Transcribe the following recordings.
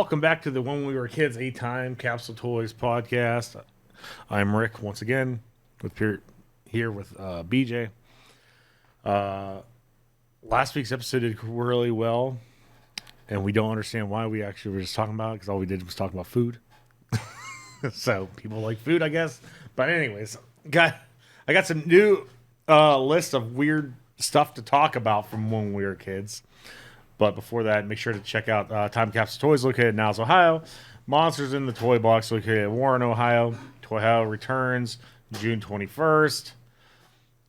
welcome back to the When We Were Kids, a Time Capsule Toys Podcast. I'm Rick, once again, here with BJ. Last week's episode did really well, and we don't understand why. We actually were just talking about it, because all we did was talk about food. So, people like food, I guess. But anyways, I got some new list of weird stuff to talk about from when we were kids. But before that, make sure to check out Time Capsule Toys, located in Niles, Ohio. Monsters in the Toy Box, located in Warren, Ohio. Toy Ohio returns June 21st.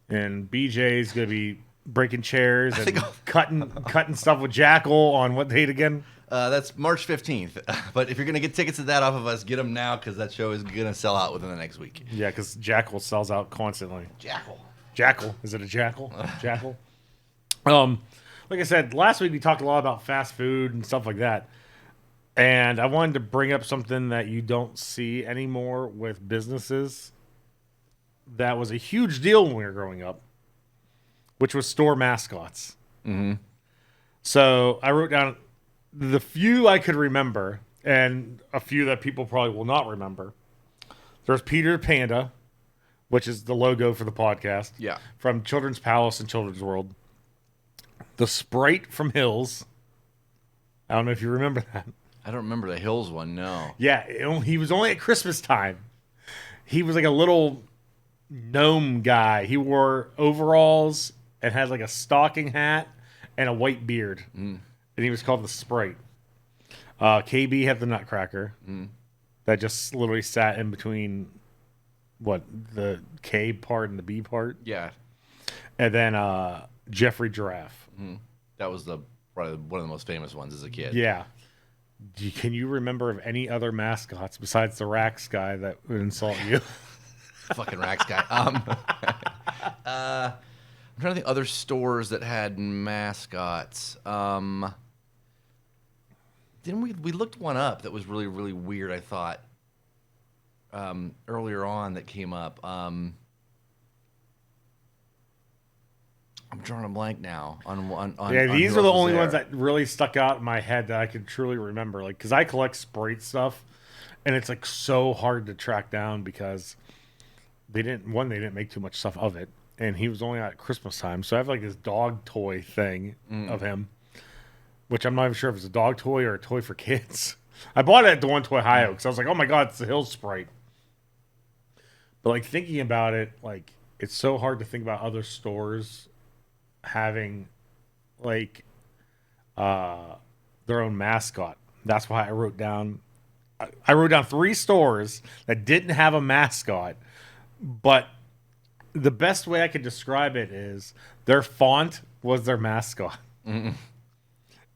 And BJ's going to be breaking chairs and cutting stuff with Jackal on what date again? That's March 15th. But if you're going to get tickets to that off of us, get them now, because that show is going to sell out within the next week. Yeah, because Jackal sells out constantly. Jackal. Is it a Jackal? Jackal? Like I said, last week we talked a lot about fast food and stuff like that. And I wanted to bring up something that you don't see anymore with businesses that was a huge deal when we were growing up, which was store mascots. Mm-hmm. So I wrote down the few I could remember and a few that people probably will not remember. There's Peter Panda, which is the logo for the podcast. Yeah. From Children's Palace and Children's World. The Sprite from Hills. I don't know if you remember that. I don't remember the Hills one, no. Yeah, he was only at Christmas time. He was like a little gnome guy. He wore overalls and had like a stocking hat and a white beard. And he was called the Sprite. KB had the Nutcracker. That just literally sat in between, the K part and the B part? Yeah. And then Jeffrey Giraffe. That was probably one of the most famous ones as a kid. Yeah. Can you remember of any other mascots besides the Rax guy that would insult you? Fucking Rax guy. I'm trying to think other stores that had mascots. Didn't we looked one up that was really, really weird, I thought, earlier on that came up. I'm drawing a blank now on these are the only ones that really stuck out in my head that I could truly remember. Like, because I collect Sprite stuff, and it's like so hard to track down because they didn't make too much stuff of it, and he was only at Christmas time. So I have like this dog toy thing of him, which I'm not even sure if it's a dog toy or a toy for kids. I bought it at the One Toy Ohio because I was like, oh my god, it's the Hills Sprite. But like thinking about it, like it's so hard to think about other stores having like their own mascot. That's why I wrote down 3 stores that didn't have a mascot, but the best way I could describe it is their font was their mascot.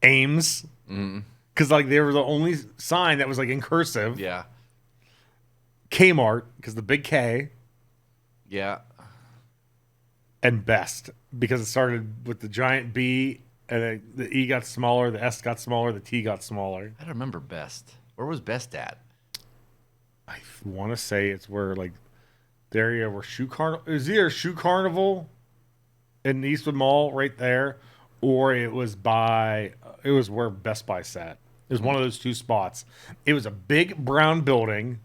Ames, because like they were the only sign that was like in cursive. Yeah. K-Mart, because the big K. Yeah. And Best, because it started with the giant B, and then the E got smaller, the S got smaller, the T got smaller. I don't remember Best. Where was Best at? I want to say it's where, like, the area where Shoe Carnival... It was either Shoe Carnival in the Eastwood Mall right there, or it was where Best Buy sat. It was one of those two spots. It was a big brown building,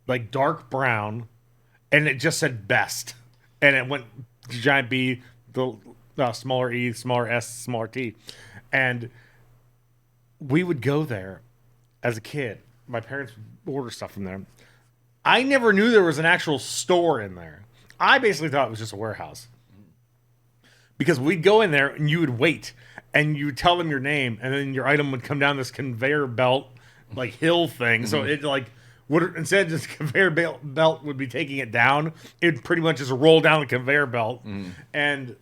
like dark brown, and it just said Best. And it went... giant B, the smaller E, smaller S, smaller T. And we would go there as a kid. My parents would order stuff from there. I never knew there was an actual store in there. I basically thought it was just a warehouse. Because we'd go in there and you would wait and you would tell them your name and then your item would come down this conveyor belt, like hill thing. So it like... instead of just conveyor belt would be taking it down, it would pretty much just roll down the conveyor belt. And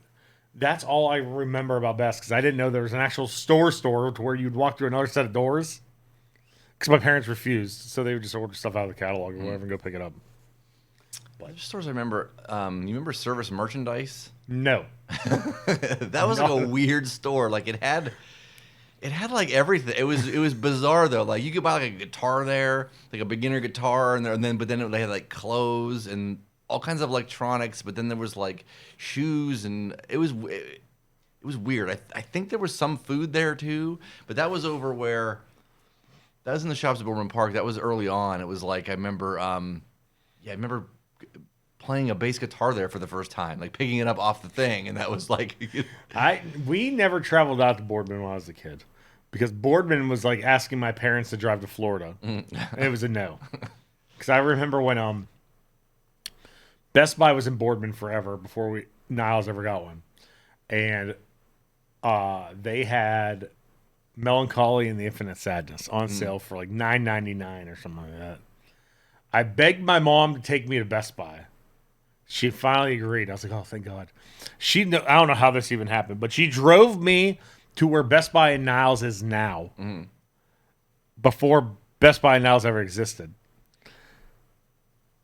that's all I remember about Best, because I didn't know there was an actual store to where you'd walk through another set of doors, because my parents refused, so they would just order stuff out of the catalog or whatever and go pick it up. Other stores I remember, you remember Service Merchandise? No. That was like a weird store. Like it had like everything. It was bizarre though. Like you could buy like a guitar there, like a beginner guitar, but then they had like clothes and all kinds of electronics. But then there was like shoes, and it was weird. I think there was some food there too, but that was over where That was in the shops at Boardman Park. That was early on. It was like I remember, I remember playing a bass guitar there for the first time, like picking it up off the thing, and that was like. We never traveled out to Boardman when I was a kid, because Boardman was like asking my parents to drive to Florida, and it was a no. Because I remember when Best Buy was in Boardman forever before Niles ever got one, and they had Melancholy and the Infinite Sadness on sale for like $9.99 or something like that. I begged my mom to take me to Best Buy. She finally agreed. I was like, oh, thank God. I don't know how this even happened, but she drove me to where Best Buy and Niles is now, before Best Buy and Niles ever existed.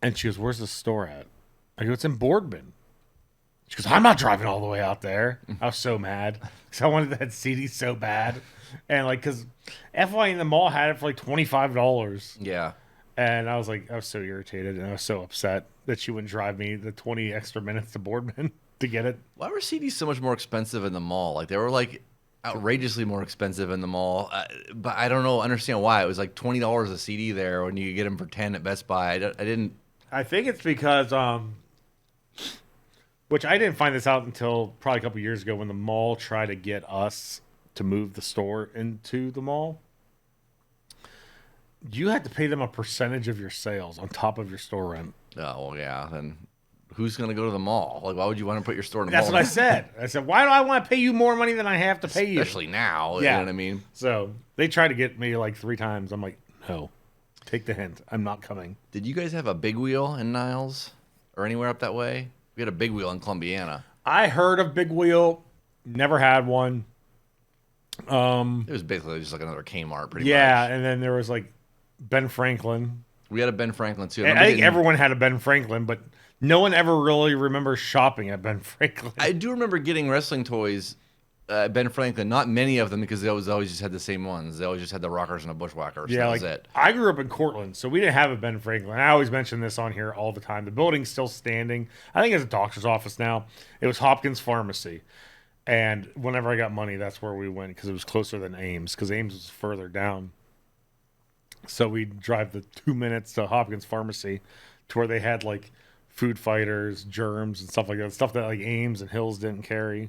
And she goes, where's the store at? I go, it's in Boardman. She goes, I'm not driving all the way out there. I was so mad because I wanted that CD so bad. And like, because FY in the mall had it for like $25. Yeah. And I was so irritated and I was so upset that she wouldn't drive me the 20 extra minutes to Boardman to get it. Why were CDs so much more expensive in the mall? Like they were like outrageously more expensive in the mall. But I don't understand why. It was like $20 a CD there when you could get them for 10 at Best Buy. I didn't. I think it's because, which I didn't find this out until probably a couple years ago when the mall tried to get us to move the store into the mall. You had to pay them a percentage of your sales on top of your store rent. Oh, well, yeah. Then who's going to go to the mall? Like, why would you want to put your store in the That's mall? what I said. I said, why do I want to pay you more money than I have to pay you? Especially now. Yeah. You know what I mean? So they tried to get me like 3 times. I'm like, no, take the hint. I'm not coming. Did you guys have a big wheel in Niles or anywhere up that way? We had a big wheel in Columbiana. I heard of Big Wheel. Never had one. It was basically just like another K-Mart pretty much. Yeah, and then there was like Ben Franklin. We had a Ben Franklin too. I think everyone had a Ben Franklin, but no one ever really remembers shopping at Ben Franklin. I do remember getting wrestling toys at Ben Franklin. Not many of them because they always just had the same ones. They always just had the rockers and a bushwhacker. So Yeah, that like was it. I grew up in Cortland, so we didn't have a Ben Franklin. I always mention this on here all the time. The building's still standing. I think it's a doctor's office now. It was Hopkins Pharmacy. And whenever I got money, that's where we went because it was closer than Ames, because Ames was further down. So we'd drive the 2 minutes to Hopkins Pharmacy to where they had like food fighters, germs, and stuff like that. Stuff that like Ames and Hills didn't carry.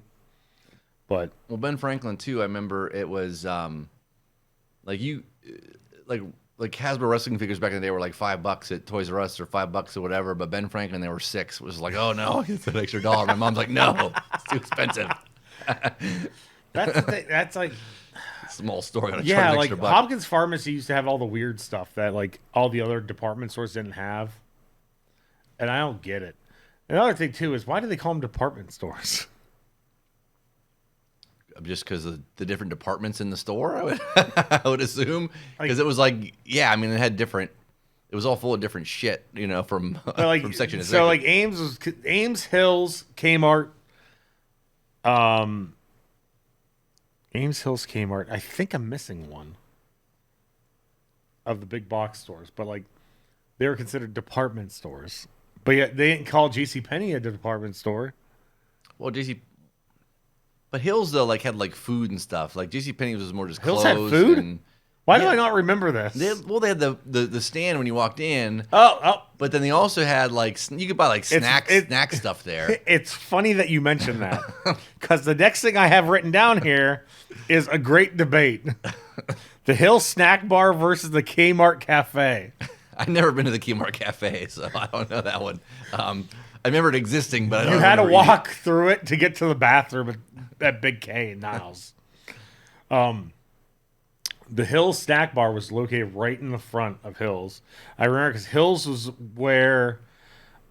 But Well, Ben Franklin too. I remember it was like Hasbro wrestling figures back in the day were like $5 at Toys R Us or $5 or whatever. But Ben Franklin, they were $6. It was like, oh no, it's an extra $1. My mom's like, no, it's too expensive. that's the thing. That's like, Small store. Gonna yeah, charge an like extra buck. Hopkins Pharmacy used to have all the weird stuff that like all the other department stores didn't have, and I don't get it. Another thing too is, why do they call them department stores? Just because of the different departments in the store, I would assume. Because it was like, yeah, I mean, it had different. It was all full of different shit, you know, from Like, from section to so section. like Ames, Hills, Kmart, Ames, Hills, Kmart. I think I'm missing one of the big box stores, but like they were considered department stores. But yet they didn't call JCPenney a department store. Well, but Hills though like had like food and stuff. Like JCPenney was more just Hills clothes. had food? And, Why do I not remember this? they had the stand when you walked in. Oh. But then they also had like you could buy like snack stuff there. It's funny that you mentioned that, because the next thing I have written down here is a great debate: the Hill Snack Bar versus the K-Mart Cafe. I've never been to the K-Mart Cafe, so I don't know that one. I remember it existing, but I don't You had to remember walk through it to get to the bathroom at Big K in Niles. The Hills Snack Bar was located right in the front of Hills. I remember because Hills was where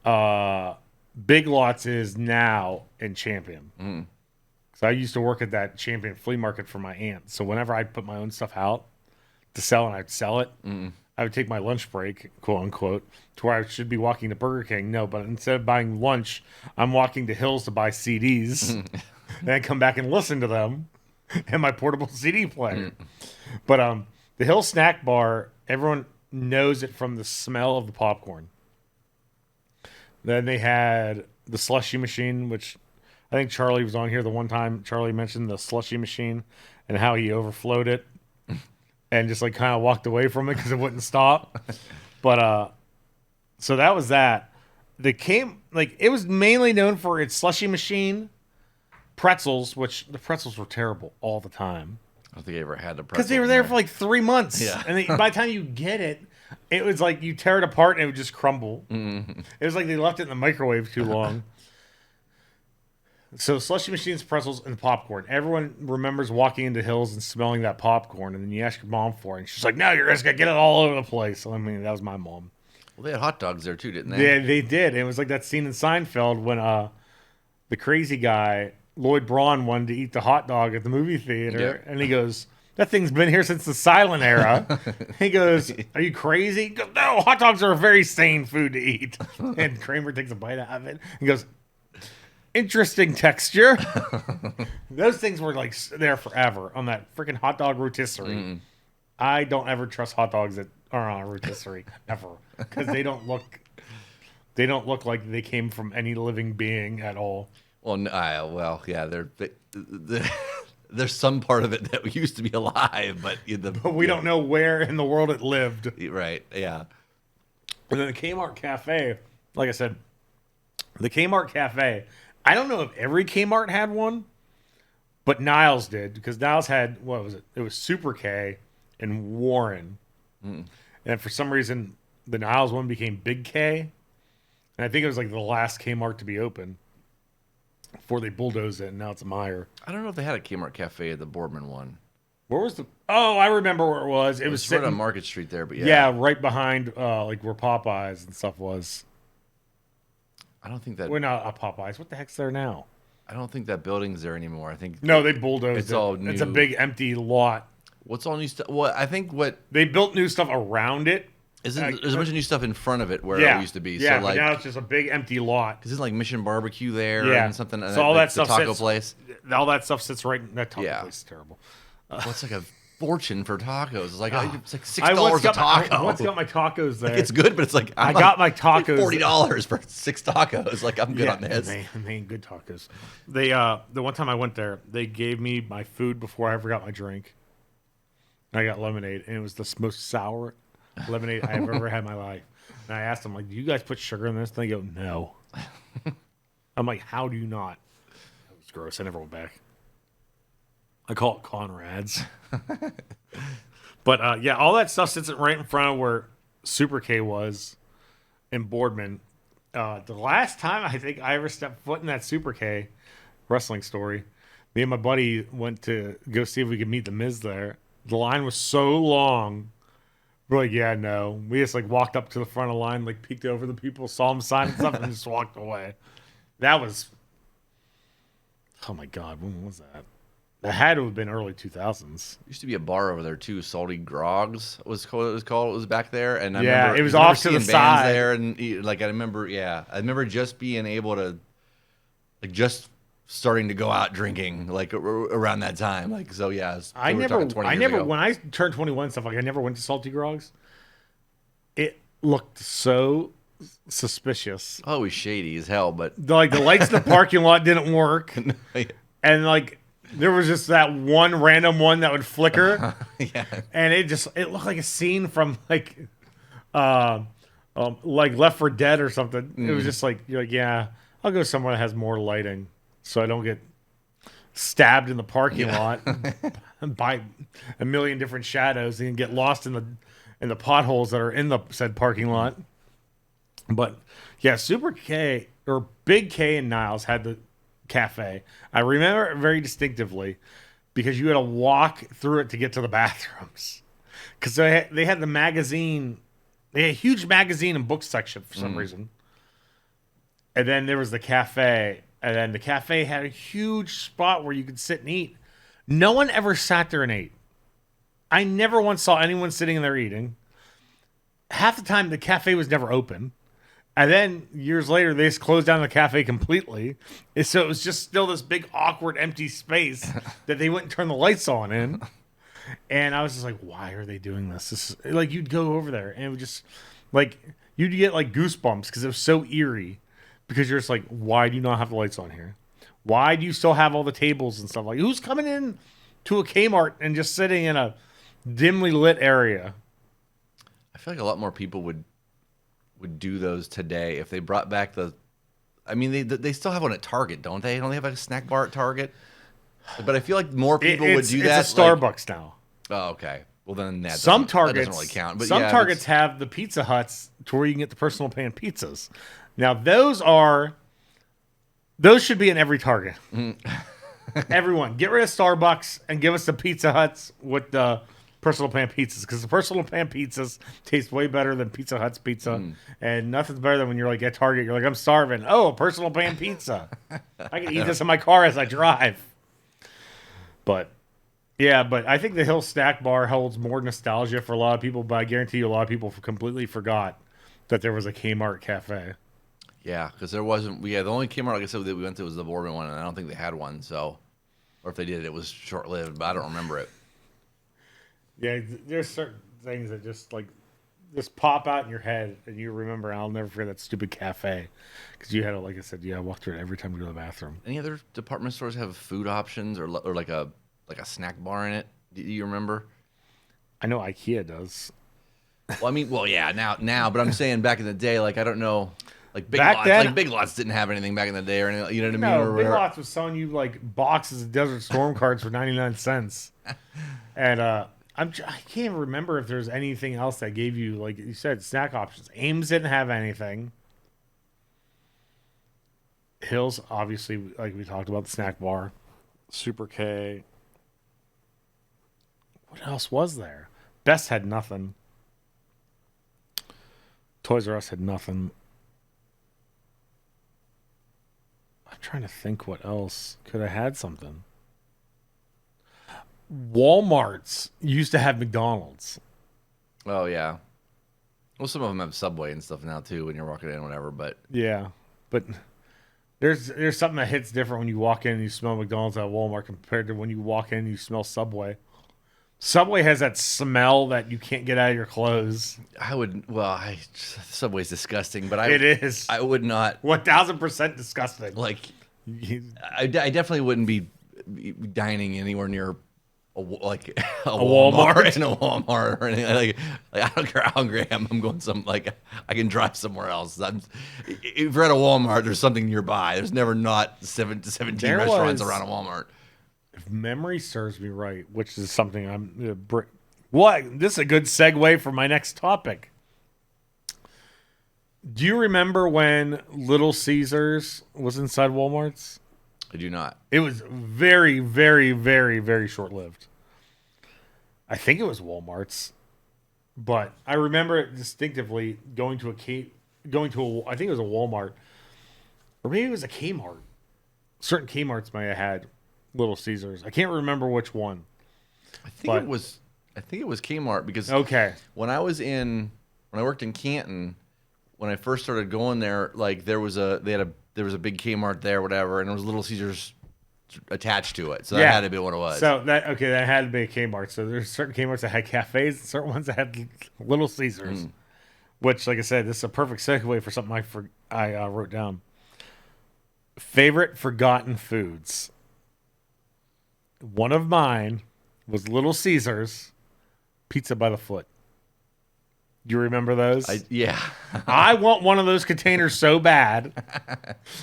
Big Lots is now in Champion. Because I used to work at that Champion flea market for my aunt. So whenever I'd put my own stuff out to sell and I'd sell it, I would take my lunch break, quote unquote, to where I should be walking to Burger King. No, but instead of buying lunch, I'm walking to Hills to buy CDs and then come back and listen to them and my portable CD player. But the Hill Snack Bar, everyone knows it from the smell of the popcorn. Then they had the slushy machine, which I think Charlie was on here the one time. Charlie mentioned the slushy machine and how he overflowed it. and just like kind of walked away from it because it wouldn't stop. But so that was that. It was mainly known for its slushy machine, pretzels, which the pretzels were terrible all the time. I don't think I ever had a pretzel. Because they were there for like 3 months. Yeah. And by the time you get it, it was like you tear it apart and it would just crumble. Mm-hmm. It was like they left it in the microwave too long. So slushy machines, pretzels, and popcorn. Everyone remembers walking into Hills and smelling that popcorn, and then you ask your mom for it, and she's like, "No, you're just gonna get it all over the place." I mean, that was my mom. Well, they had hot dogs there too, didn't they? Yeah, they did. It was like that scene in Seinfeld when the crazy guy Lloyd Braun wanted to eat the hot dog at the movie theater, and he goes, "That thing's been here since the silent era." He goes, "Are you crazy?" He goes, "No, hot dogs are a very sane food to eat." And Kramer takes a bite out of it. He goes, "Interesting texture." Those things were like there forever on that freaking hot dog rotisserie. I don't ever trust hot dogs that are on a rotisserie ever because they don't look like they came from any living being at all. Well, yeah, there's some part of it that used to be alive, but we don't know where in the world it lived. Right? Yeah. And then the K-Mart Cafe, like I said, the K-Mart Cafe. I don't know if every K-Mart had one, but Niles did because Niles had, what was it? It was Super K and Warren. And for some reason, the Niles one became Big K. And I think it was like the last Kmart to be open before they bulldozed it, and now it's a Meijer. I don't know if they had a Kmart Cafe at the Boardman one. Where was the... Oh, I remember where it was. It was right sitting on Market Street there, but yeah. Yeah, right behind like where Popeyes and stuff was. I don't think that... We're not a Popeyes. What the heck's there now? I don't think that building's there anymore. I think... No, they bulldozed it. It's all new. It's a big empty lot. What's all new stuff? Well, I think what... They built new stuff around it. There's a bunch of new stuff in front of it where Yeah, it used to be. Yeah, so like, but now it's just a big empty lot. Because it's like Mission Barbecue there Yeah. and something. So all that the stuff taco sits- place. All that stuff sits right in that taco Yeah. place. Is terrible. Well, it's like a fortune for tacos. It's like it's like I $6 once a got taco. I once got my tacos there. It's good, but it's like I got my tacos. $40 for 6 tacos. Like I'm good on this. They ain't good tacos. They the one time I went there, they gave me my food before I ever got my drink. I got lemonade, and it was the most sour lemonade I've ever had in my life. And I asked them, like, "Do you guys put sugar in this?" And they go, "No." I'm like, "How do you not?" That was gross. I never went back. I call it Conrad's. But yeah, all that stuff sits right in front of where Super K was in Boardman. The last time I think I ever stepped foot in that Super K wrestling story, me and my buddy went to go see if we could meet the Miz there. The line was so long. We're like, yeah, no. We just like walked up to the front of the line, like peeked over the people, saw them signing stuff, and just walked away. That was, oh my God, when was that? That had to have been early 2000s. Used to be a bar over there too. Salty Grogs was what it was called. It was back there, and I Yeah, remember, it was I remember off to the seeing bands side. there, and like I remember just being able to, like, just starting to go out drinking like around that time. Like so, yeah. I we're never, talking 20 years ago. when I turned 21 and stuff, like I never went to Salty Grogs. It looked so suspicious. Oh, it was shady as hell, but Like the lights in the parking lot didn't work, and like there was just that one random one that would flicker, yeah. and it looked like a scene from like Left 4 Dead or something. It was just like you're like, yeah, I'll go somewhere that has more lighting, so I don't get stabbed in the parking lot by a million different shadows and get lost in the potholes that are in the said parking lot. But yeah, Super K or Big K and Niles had the cafe. I remember it very distinctively because you had to walk through it to get to the bathrooms. Because they had the magazine, they had a huge magazine and book section for some reason. And then there was the cafe. And then the cafe had a huge spot where you could sit and eat. No one ever sat there and ate. I never once saw anyone sitting in there eating. Half the time, the cafe was never open. And then years later, they just closed down the cafe completely. And so it was just still this big, awkward, empty space that they wouldn't turn the lights on in. And I was just like, why are they doing this? This is, like, you'd go over there and it would just, like, you'd get, like, goosebumps because it was so eerie. Because you're just like, why do you not have the lights on here? Why do you still have all the tables and stuff? Like, who's coming in to a Kmart and just sitting in a dimly lit area. I feel like a lot more people would do those today if they brought back the. I mean, they still have one at Target, don't they? Don't they have like a snack bar at Target? But I feel like more people would do that. It's a Starbucks now. Oh, okay. Well, then that some Targets that doesn't really count. But some Targets have the Pizza Huts to where you can get the personal pan pizzas. Now those should be in every Target. Everyone, get rid of Starbucks and give us the Pizza Huts with the personal pan pizzas, because the personal pan pizzas taste way better than Pizza Hut's pizza, and nothing's better than when you're like at Target, you're like, I'm starving. Oh, a personal pan pizza. I can eat this in my car as I drive. But yeah, but I think the Hill Snack Bar holds more nostalgia for a lot of people, but I guarantee you a lot of people completely forgot that there was a K-Mart Cafe. Yeah, because there wasn't. The only K-Mart, like I said, that we went to was the Bourbon one, and I don't think they had one. So, or if they did, it was short-lived. But I don't remember it. Yeah, there's certain things that just pop out in your head, and you remember. I'll never forget that stupid cafe, because you had to, like I said, I walked through it every time you go to the bathroom. Any other department stores have food options or like a snack bar in it? Do you remember? I know IKEA does. Well, I mean, yeah, now, but I'm saying back in the day, like I don't know, like Big Lots, Big Lots didn't have anything back in the day, or anything, you know what I mean? No, Big Lots was selling you like boxes of Desert Storm cards for 99 cents, and I can't even remember if there's anything else that gave you, like you said, snack options. Ames didn't have anything. Hills, obviously, like we talked about, the snack bar. Super K. What else was there? Best had nothing. Toys R Us had nothing. I'm trying to think what else could have had something. Walmart's used to have McDonald's. Oh yeah. Well, some of them have Subway and stuff now too when you're walking in, whatever. But yeah, but there's something that hits different when you walk in and you smell McDonald's at Walmart compared to when you walk in and you smell Subway. Subway has that smell that you can't get out of your clothes. Subway's disgusting, but it is. I would not. 1000% disgusting. Like, I definitely wouldn't be dining anywhere near a Walmart and a Walmart or anything. Like I don't care how hungry I am. I'm going I can drive somewhere else. If you're at a Walmart, there's something nearby. There's never not 17 restaurants around a Walmart. If memory serves me right, which is something this is a good segue for my next topic. Do you remember when Little Caesars was inside Walmart's? I do not. It was very, very, very, very short-lived. I think it was Walmart's, but I remember it distinctively going to I think it was a Walmart, or maybe it was a Kmart. Certain Kmarts may have had Little Caesars. I can't remember which one. I think it was Kmart, because when I worked in Canton, when I first started going there, like there was a big Kmart there, whatever, and there was Little Caesars attached to it. So that had to be what it was. So that had to be a Kmart. So there's certain Kmarts that had cafes, and certain ones that had Little Caesars. Which, like I said, this is a perfect segue for something I wrote down. Favorite forgotten foods. One of mine was Little Caesars pizza by the foot. Do you remember those? Yeah. I want one of those containers so bad,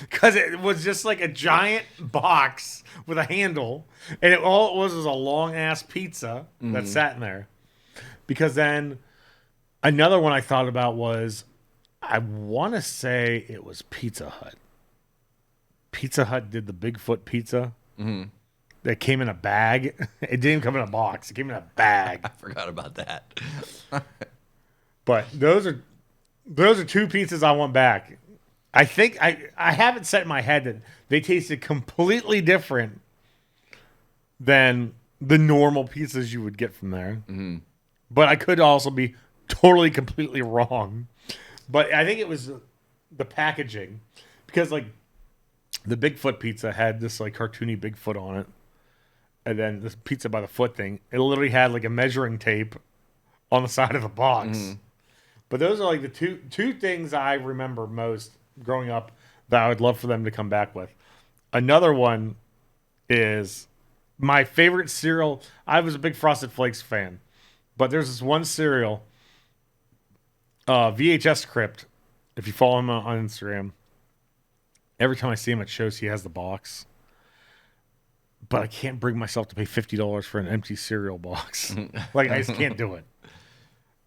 because it was just like a giant box with a handle, and all it was a long ass pizza that sat in there. Because then another one I thought about was, I want to say it was Pizza Hut. Pizza Hut did the Bigfoot pizza. That came in a bag. It didn't come in a box. It came in a bag. I forgot about that. But those are two pizzas I want back. I think I have it set in my head that they tasted completely different than the normal pizzas you would get from there. But I could also be totally, completely wrong. But I think it was the packaging, because like the Bigfoot pizza had this like cartoony Bigfoot on it, and then this pizza by the foot thing, it literally had like a measuring tape on the side of the box. But those are like the two things I remember most growing up that I would love for them to come back with. Another one is my favorite cereal. I was a big Frosted Flakes fan. But there's this one cereal, VHS Crypt. If you follow him on Instagram, every time I see him, it shows he has the box. But I can't bring myself to pay $50 for an empty cereal box. Like, I just can't do it.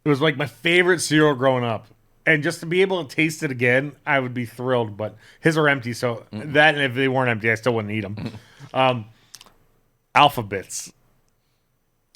It was like my favorite cereal growing up. And just to be able to taste it again, I would be thrilled. But his are empty, so that, and if they weren't empty, I still wouldn't eat them. Alphabets.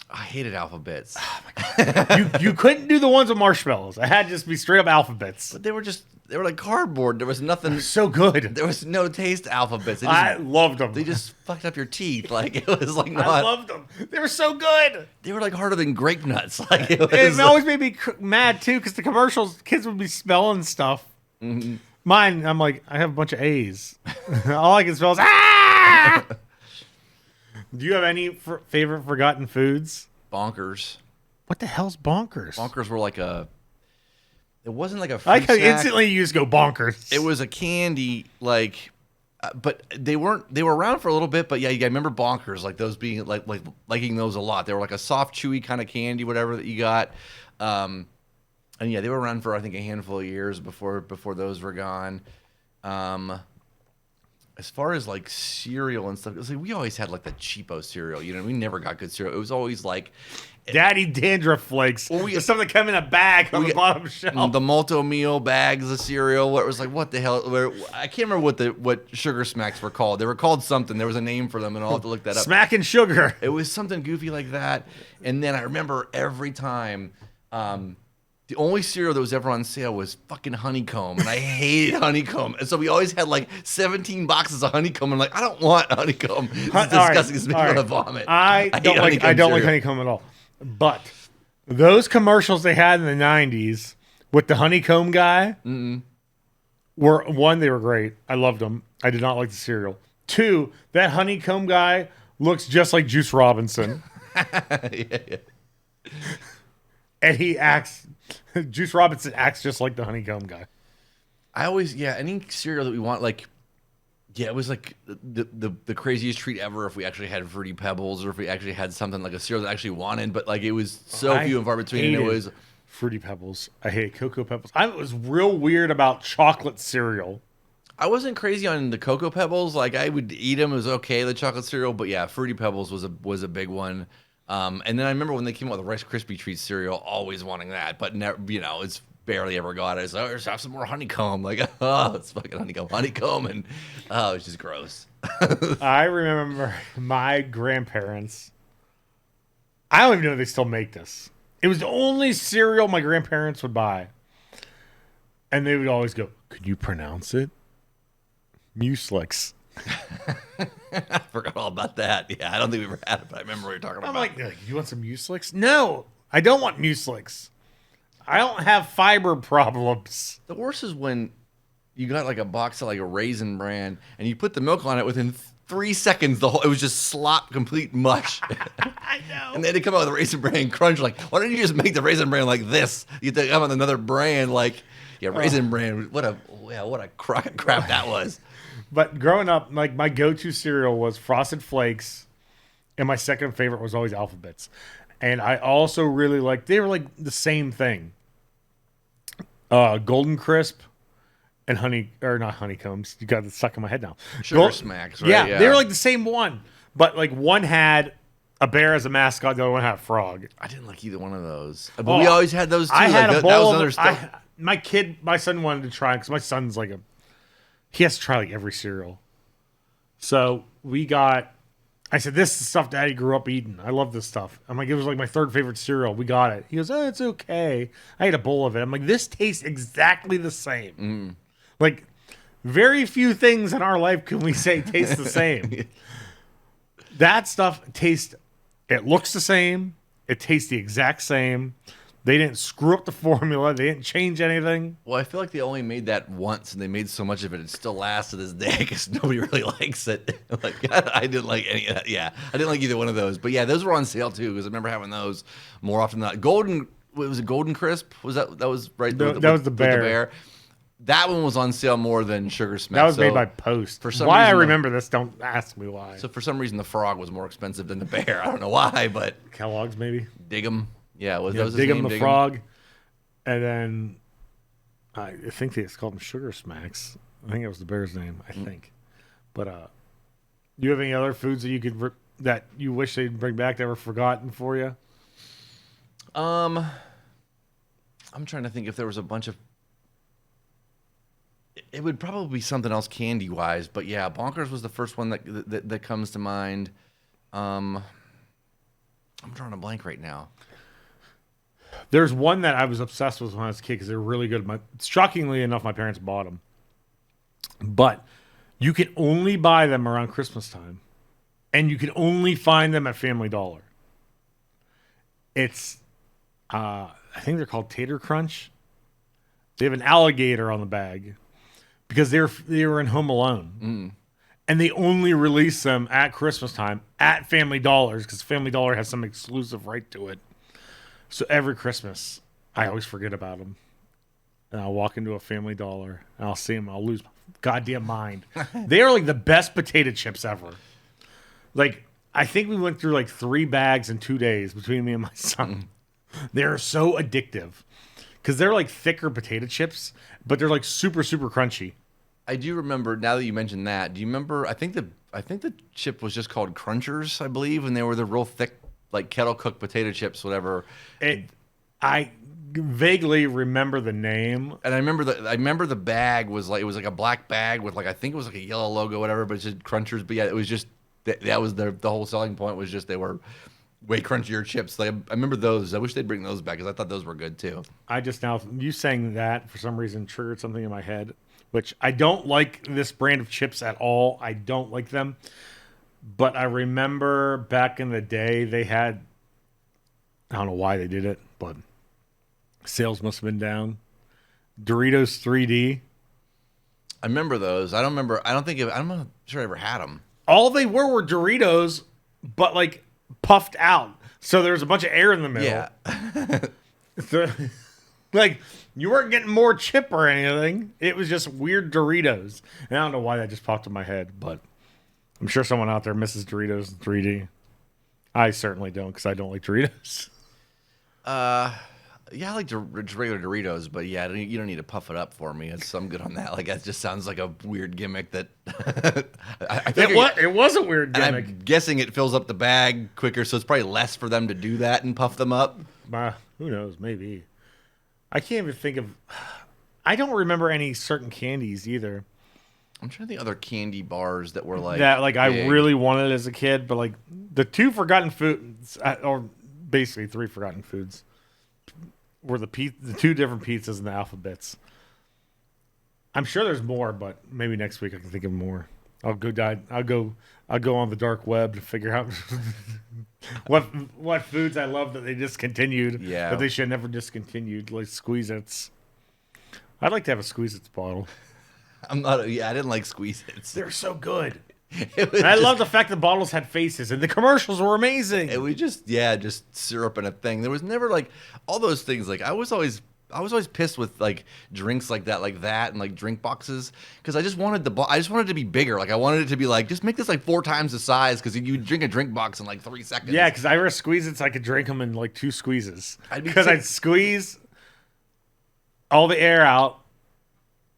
I hated Alphabets. Oh my God. You couldn't do the ones with marshmallows. I had to just be straight up Alphabets. But they were like cardboard. There was nothing. So good. There was no taste to Alphabets. I loved them. They just fucked up your teeth. Like, it was like not. I loved them. They were so good. They were like harder than grape nuts. Like, it always made me mad too, because the commercials, kids would be smelling stuff. Mm-hmm. Mine, I'm like, I have a bunch of A's. All I can smell is ah. Do you have any favorite forgotten foods? Bonkers. What the hell's bonkers? Bonkers were like a. It wasn't like a. I like how instantly you just go bonkers. It was a candy, like, but they weren't. They were around for a little bit, but yeah, I remember Bonkers, like those being like liking those a lot. They were like a soft, chewy kind of candy, whatever that you got. And yeah, they were around for I think a handful of years before those were gone. As far as like cereal and stuff, we always had like the cheapo cereal. You know, we never got good cereal. It was always like Daddy Dandruff Flakes. Well, the stuff that come in a bag on the bottom shelf. The Malto Meal bags of cereal. What was like? What the hell? I can't remember what Sugar Smacks were called. They were called something. There was a name for them, and I'll have to look that up. Smack and Sugar. It was something goofy like that. And then I remember every time. The only cereal that was ever on sale was fucking honeycomb, and I hated honeycomb. And so we always had like 17 boxes of honeycomb. I'm like, I don't want honeycomb. It's disgusting. It's making me want to vomit. I don't like honeycomb at all. But those commercials they had in the 90s with the honeycomb guy were, one, they were great. I loved them. I did not like the cereal. Two, that honeycomb guy looks just like Juice Robinson. Yeah. And Juice Robinson acts just like the honeycomb guy. I always, any cereal that we want, like, it was like the craziest treat ever if we actually had Fruity Pebbles or if we actually had something like a cereal that I actually wanted, but like it was so few and far between. And it was Fruity Pebbles. I hate Cocoa Pebbles. I was real weird about chocolate cereal. I wasn't crazy on the Cocoa Pebbles. Like I would eat them. It was okay, the chocolate cereal, but yeah, Fruity Pebbles was a big one. And then I remember when they came out with the Rice Krispie Treat cereal, always wanting that, but never, it's barely ever got it. It's like, just have some more honeycomb. Like, oh, it's fucking honeycomb, and oh, it's just gross. I remember my grandparents. I don't even know if they still make this. It was the only cereal my grandparents would buy, and they would always go, "Could you pronounce it?" Mueslix. I forgot all about that. Yeah, I don't think we ever had it, but I remember what you were talking about. I'm like, you want some Mueslix? No, I don't want Mueslix. I don't have fiber problems. The worst is when you got like a box of like a Raisin Bran and you put the milk on it within 3 seconds. It was just slop, complete mush. I know. And then they come out with a Raisin Bran Crunch. Like, why don't you just make the Raisin Bran like this? You have to come with another brand. Like, yeah, Raisin Bran. What a crock of crap that was. But growing up, like my go-to cereal was Frosted Flakes, and my second favorite was always Alphabets. And I also really liked, they were like the same thing. Golden Crisp and not honeycombs. You got it stuck in my head now. Sugar Smacks, right? Yeah, they were like the same one. But like one had a bear as a mascot, the other one had a frog. I didn't like either one of those. But we always had those too. I had like, a bowl that was of other stuff. My son wanted to try, because my son's like he has to try like every cereal. So I said, this is stuff Daddy grew up eating. I love this stuff. I'm like, it was like my third favorite cereal. We got it. He goes, oh, it's okay. I ate a bowl of it. I'm like, this tastes exactly the same. Like, very few things in our life can we say taste the same. That stuff it looks the same. It tastes the exact same. They didn't screw up the formula. They didn't change anything. Well, I feel like they only made that once, and they made so much of it, it still lasts to this day because nobody really likes it. Like, I didn't like any of that. Yeah, I didn't like either one of those. But yeah, those were on sale too, because I remember having those more often than not. Was it Golden Crisp? That was right? That was the bear. That one was on sale more than Sugar Smacks. That was made by Post. For some reason, I remember this, don't ask me why. So for some reason, the frog was more expensive than the bear. I don't know why, but Kellogg's maybe. Dig 'em. Yeah, was Yeah, that was his Dig 'em name? the Frog, and then I think they just called him Sugar Smacks. I think that was the bear's name. I think. But do you have any other foods that you could that you wish they'd bring back that were forgotten for you? I'm trying to think if there was a bunch of. It would probably be something else candy wise, but yeah, Bonkers was the first one that comes to mind. I'm drawing a blank right now. There's one that I was obsessed with when I was a kid because they're really good. Shockingly enough, my parents bought them, but you can only buy them around Christmas time, and you can only find them at Family Dollar. It's, I think they're called Tater Crunch. They have an alligator on the bag because they were in Home Alone, and they only release them at Christmas time at Family Dollars because Family Dollar has some exclusive right to it. So every Christmas, I always forget about them. And I'll walk into a Family Dollar, and I'll see them, I'll lose my goddamn mind. They are like the best potato chips ever. Like, I think we went through like 3 bags in 2 days between me and my son. They're so addictive. Because they're like thicker potato chips, but they're like super, super crunchy. I do remember, now that you mentioned that, do you remember, I think the chip was just called Crunchers, I believe, and they were the real thick, like kettle cooked potato chips, whatever. I vaguely remember the name, and I remember the bag was like, it was like a black bag with like, I think it was like a yellow logo, whatever, but it's just Crunchers. But yeah, it was just that was the whole selling point was just they were way crunchier chips. Like I remember those. I wish they'd bring those back because I thought those were good too. I just now you saying that for some reason triggered something in my head, which I don't like this brand of chips at all. I don't like them. But I remember back in the day they had, I don't know why they did it, but sales must have been down. Doritos 3D. I remember those. I'm not sure I ever had them. All they were Doritos, but like puffed out. So there's a bunch of air in the middle. Yeah. So, like you weren't getting more chip or anything. It was just weird Doritos. And I don't know why that just popped in my head, but I'm sure someone out there misses Doritos in 3D. I certainly don't because I don't like Doritos. Yeah, I like just regular Doritos, but yeah, you don't need to puff it up for me. I'm good on that. Like that just sounds like a weird gimmick that I think it was a weird gimmick. I'm guessing it fills up the bag quicker, so it's probably less for them to do that and puff them up. Who knows? Maybe. I can't even think of. I don't remember any certain candies either. I'm trying to think of other candy bars that were like that. Like big. I really wanted as a kid, but like the 2 forgotten foods, or basically 3 forgotten foods, were the 2 different pizzas and the alphabets. I'm sure there's more, but maybe next week I can think of more. I'll go on the dark web to figure out what foods I love that they discontinued. Yeah, that they should never discontinued, like Squeeze-Its. I'd like to have a Squeeze-Its bottle. I didn't like Squeeze-Its. They're so good. I love the fact the bottles had faces and the commercials were amazing. It was just syrup and a thing. There was never like all those things. Like I was always pissed with like drinks like that and like drink boxes because I just wanted it to be bigger. Like I wanted it to be like just make this like 4 times the size because you drink a drink box in like 3 seconds. Yeah, because I squeeze it so I could drink them in like 2 squeezes. Because I'd squeeze all the air out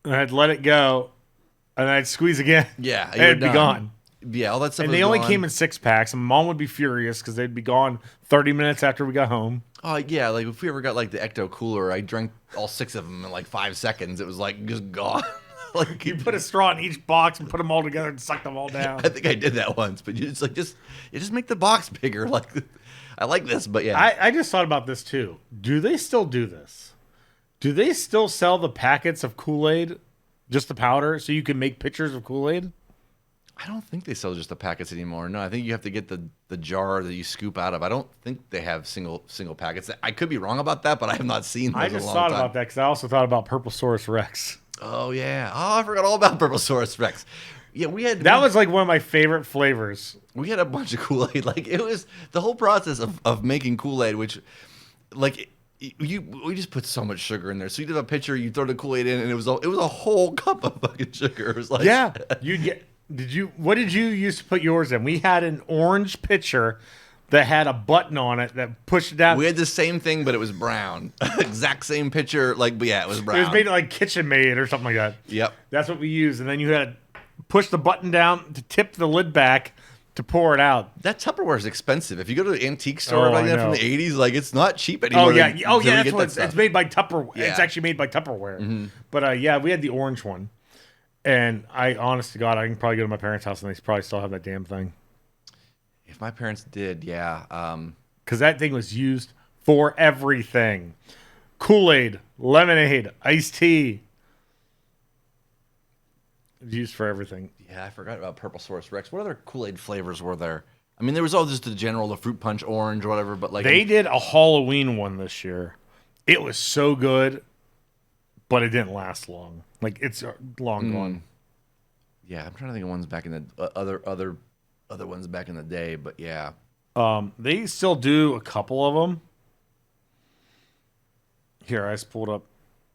and I'd let it go. And I'd squeeze again. Yeah, and it'd be gone. Yeah, all that stuff. And they only came in 6-packs. And Mom would be furious because they'd be gone 30 minutes after we got home. Oh yeah, like if we ever got like the Ecto Cooler, I drank all 6 of them in like 5 seconds. It was like just gone. Like you put a straw in each box and put them all together and suck them all down. I think I did that once, but you just make the box bigger. Like I like this, but yeah. I just thought about this too. Do they still do this? Do they still sell the packets of Kool-Aid? Just the powder, so you can make pictures of Kool-Aid? I don't think they sell just the packets anymore. No, I think you have to get the jar that you scoop out of. I don't think they have single packets. I could be wrong about that, but I have not seen those I in a just long thought time. about that because I also thought about Purplesaurus Rex. Oh yeah. Oh, I forgot all about Purplesaurus Rex. Yeah, that was like one of my favorite flavors. We had a bunch of Kool-Aid. Like it was the whole process of making Kool-Aid, which like. We just put so much sugar in there. So you did a pitcher, you throw the Kool-Aid in, and it was a whole cup of fucking sugar. It was like what did you use to put yours in? We had an orange pitcher that had a button on it that pushed it down. We had the same thing, but it was brown. Exact same picture. Like, but yeah, it was brown. It was made like KitchenAid or something like that. Yep. That's what we used. And then you had to push the button down to tip the lid back to pour it out. That Tupperware is expensive. If you go to an antique store like that from the 80s, like it's not cheap Oh anymore. yeah, that's what it's made by Tupperware. Yeah. It's actually made by Tupperware. But yeah, we had the orange one. And honest to God, I can probably go to my parents' house and they probably still have that damn thing. If my parents did, yeah. Because that thing was used for everything. Kool-Aid, lemonade, iced tea. It was used for everything. Yeah, I forgot about Purple Source Rex. What other Kool-Aid flavors were there? I mean, there was all just the fruit punch orange or whatever, but like... They did a Halloween one this year. It was so good, but it didn't last long. Like, it's long gone. Yeah, I'm trying to think of ones back in the... other ones back in the day, but yeah. They still do a couple of them. Here, I just pulled up.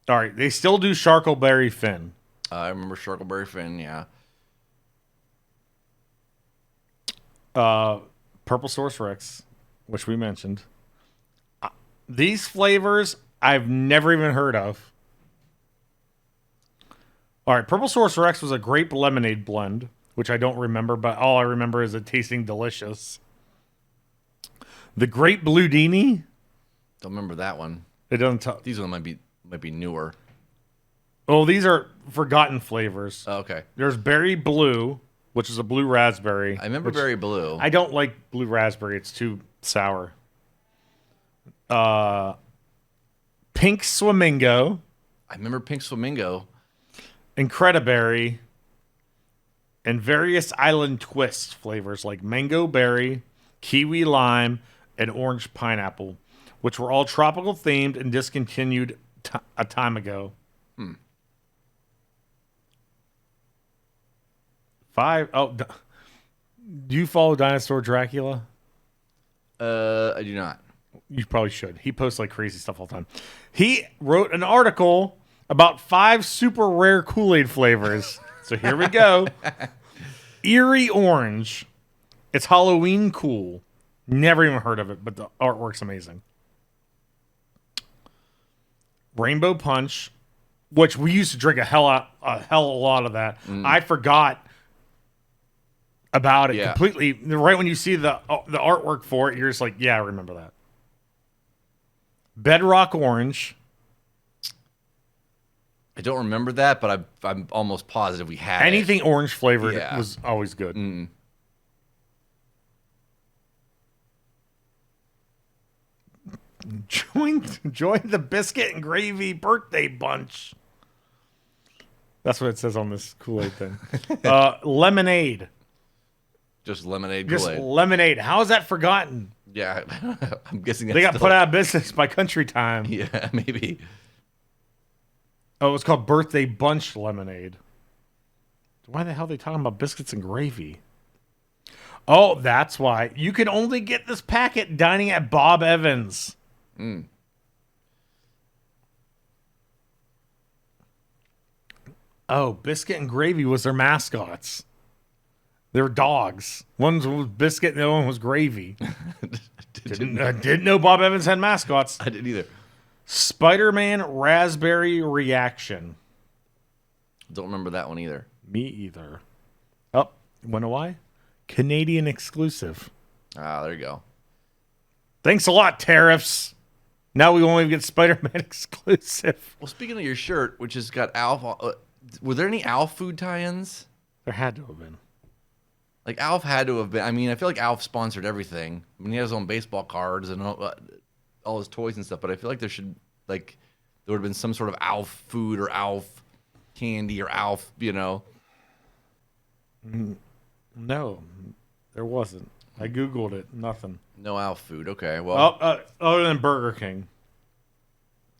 All right, they still do Charcoalberry Finn. I remember Charcoalberry Finn, yeah. Purple Source Rex, which we mentioned. These flavors I've never even heard of. All right, Purple Source Rex was a grape lemonade blend, which I don't remember, but all I remember is it tasting delicious. The Grape Bludini. Don't remember that one. It doesn't. These ones might be newer. Oh, these are forgotten flavors. Oh, okay. There's Berry Blue, which is a blue raspberry. I remember Berry Blue. I don't like blue raspberry. It's too sour. Pink Flamingo. I remember Pink Flamingo. Incrediberry. And various island twist flavors like mango berry, kiwi lime, and orange pineapple, which were all tropical themed and discontinued a time ago. Do you follow Dinosaur Dracula? I do not. You probably should. He posts like crazy stuff all the time. He wrote an article about 5 super rare Kool-Aid flavors. So here we go. Eerie Orange. It's Halloween cool. Never even heard of it, but the artwork's amazing. Rainbow Punch, which we used to drink a hell of a lot of that. I forgot about it completely. Right when you see the artwork for it, you're just like, yeah, I remember that. Bedrock Orange. I don't remember that, but I'm almost positive we had anything orange flavored was always good. Join the biscuit and gravy birthday bunch. That's what it says on this Kool-Aid thing. Lemonade. Just lemonade Just Kool-Aid. lemonade. How is that forgotten? Yeah, I'm guessing they got put out of business by Country Time. Yeah, maybe. Oh, it's called Birthday Bunch Lemonade. Why the hell are they talking about biscuits and gravy? Oh, that's why. You can only get this packet dining at Bob Evans. Oh, Biscuit and Gravy was their mascots. They were dogs. One was Biscuit and the other one was Gravy. Didn't know Bob Evans had mascots. I didn't either. Spider-Man Raspberry Reaction. Don't remember that one either. Me either. Oh, wanna know why? Canadian exclusive. Ah, there you go. Thanks a lot, tariffs. Now we won't even get Spider-Man exclusive. Well, speaking of your shirt, which has got Alf, were there any Alf food tie-ins? There had to have been. Like, Alf had to have been. I mean, I feel like Alf sponsored everything. I mean, he has his own baseball cards and all his toys and stuff, but I feel like there would have been some sort of Alf food or Alf candy or Alf, No, there wasn't. I Googled it. Nothing. No Alf food. Okay, well. Other than Burger King.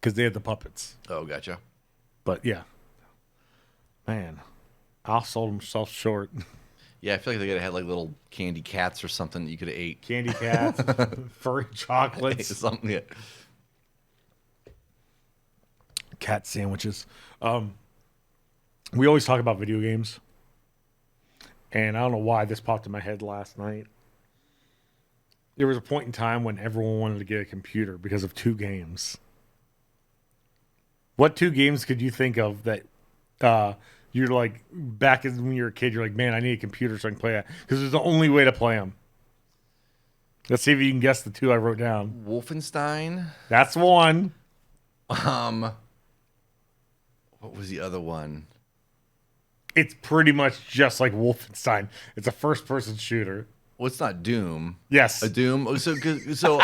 Because they had the puppets. Oh, gotcha. But, yeah. Man, Alf sold himself short. Yeah, I feel like they could have had like little candy cats or something that you could have ate. Candy cats, furry chocolates. Something, yeah. Cat sandwiches. We always talk about video games. And I don't know why this popped in my head last night. there was a point in time when everyone wanted to get a computer because of 2 games. What 2 games could you think of that you're like, back when you were a kid, you're like, man, I need a computer so I can play that? Because it's the only way to play them. Let's see if you can guess the 2 I wrote down. Wolfenstein. That's one. What was the other one? It's pretty much just like Wolfenstein. It's a first-person shooter. Well, it's not Doom. Yes. A Doom. So Doom, I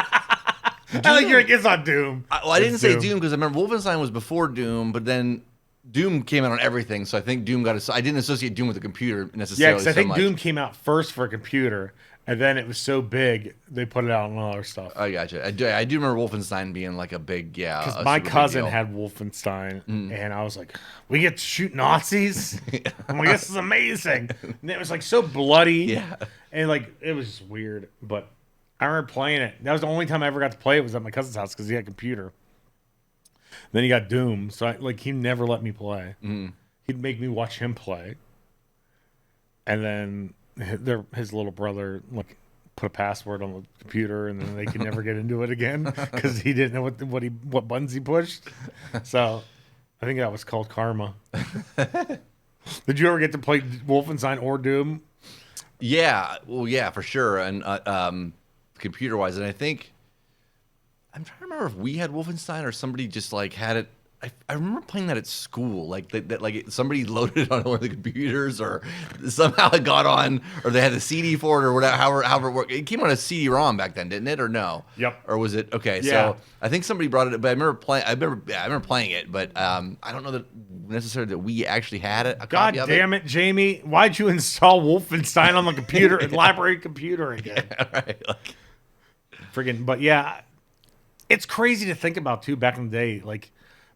like you're like, it's not Doom. I didn't say Doom because I remember Wolfenstein was before Doom, but then Doom came out on everything. So I think Doom got. I didn't associate Doom with a computer necessarily. Yeah, because I think Doom came out first for a computer, and then it was so big they put it out on other stuff. I gotcha. I do remember Wolfenstein being like a big Because my cousin had Wolfenstein, and I was like, we get to shoot Nazis? I'm like, this is amazing. And it was like so bloody. Yeah. And like, it was just weird. But I remember playing it. That was the only time I ever got to play it was at my cousin's house because he had a computer. Then he got Doom. So he never let me play. He'd make me watch him play. And then his little brother put a password on the computer, and then they could never get into it again because he didn't know what buttons he pushed. So I think that was called karma. Did you ever get to play Wolfenstein or Doom? Yeah, well, yeah, for sure, and computer wise, and I think I'm trying to remember if we had Wolfenstein or somebody just like had it. I remember playing that at school, like that like somebody loaded it on one of the computers, or somehow it got on, or they had the CD for it, or whatever. However it worked. It came on a CD-ROM back then, didn't it, or no? Yep. Or was it okay? Yeah. So I think somebody brought it, but I remember playing. I remember playing it, but I don't know that necessarily that we actually had it. God damn it, Jamie! Why'd you install Wolfenstein on the computer, library computer again? Yeah, right. Friggin', but yeah, it's crazy to think about too. Back in the day, like,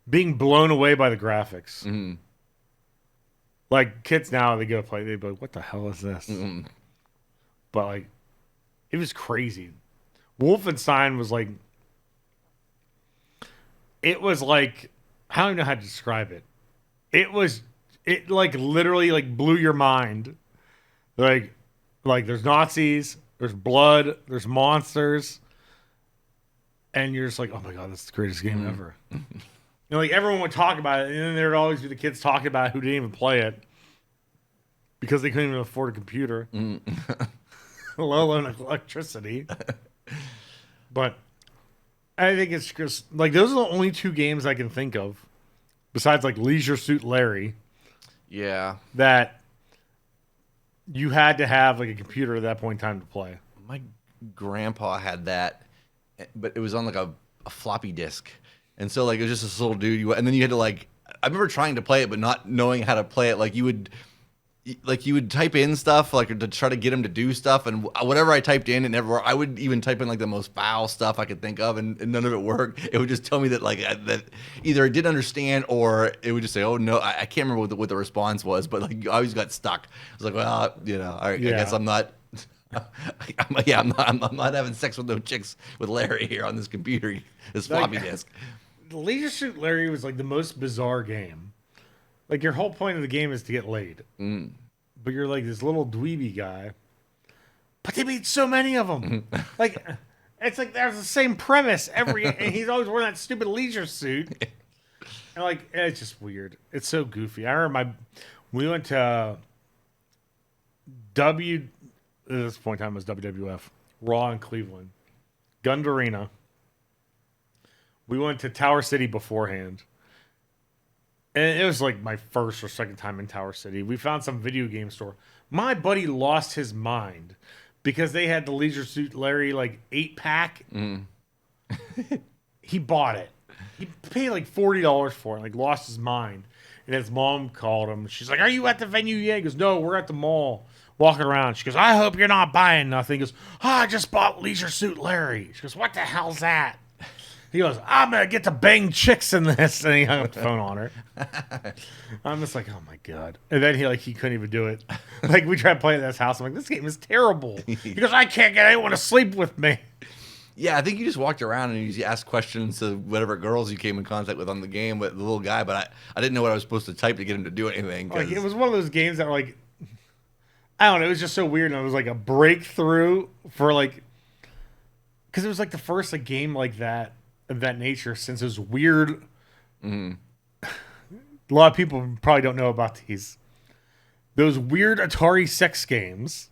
being blown away by the graphics. Mm-hmm. Like, kids now, they go to play, they'd be like, what the hell is this? Mm-hmm. But, like, it was crazy. Wolfenstein was like, I don't even know how to describe it. It like literally like blew your mind. Like there's Nazis, there's blood, there's monsters. And you're just like, oh my God, that's the greatest game ever. Like, everyone would talk about it, and then there'd always be the kids talking about it who didn't even play it because they couldn't even afford a computer, let alone electricity. But I think it's just, like, those are the only 2 games I can think of, besides, like, Leisure Suit Larry. Yeah. That you had to have, like, a computer at that point in time to play. My grandpa had that, but it was on, like, a floppy disk. And so, like, it was just this little dude. And then you had to, like, I remember trying to play it, but not knowing how to play it. Like, you would type in stuff, like, to try to get him to do stuff. And whatever I typed in, it never worked. I would even type in, like, the most foul stuff I could think of, and none of it worked. It would just tell me that, like, that either it didn't understand, or it would just say, oh, no. I can't remember what the response was, but, like, I always got stuck. I was like, well, I guess I'm not. I'm not having sex with no chicks with Larry here on this computer, this floppy disk. Leisure Suit Larry was like the most bizarre game. Like, your whole point of the game is to get laid. But you're like this little dweeby guy. But they made so many of them. Like, it's like there's the same premise and he's always wearing that stupid leisure suit. And like, it's just weird. It's so goofy. I remember we went to at this point in time it was WWF, Raw in Cleveland, Gund Arena. We went to Tower City beforehand. And it was like my first or second time in Tower City. We found some video game store. My buddy lost his mind because they had the Leisure Suit Larry, like, 8-pack. He bought it. He paid like $40 for it, like, lost his mind. And his mom called him. She's like, are you at the venue yet? He goes, no, we're at the mall walking around. She goes, I hope you're not buying nothing. He goes, I just bought Leisure Suit Larry. She goes, what the hell's that? He goes, I'm going to get to bang chicks in this. And he hung up the phone on her. I'm just like, oh, my God. And then he couldn't even do it. Like, we tried playing at his house. I'm like, this game is terrible. He goes, I can't get anyone to sleep with me. Yeah, I think you just walked around and you asked questions to whatever girls you came in contact with on the game, but the little guy. But I didn't know what I was supposed to type to get him to do anything. Like, it was one of those games that were like, I don't know. It was just so weird. And it was like a breakthrough for, like, because it was like the first like game like that of that nature since it was weird. Mm. A lot of people probably don't know about those weird Atari sex games.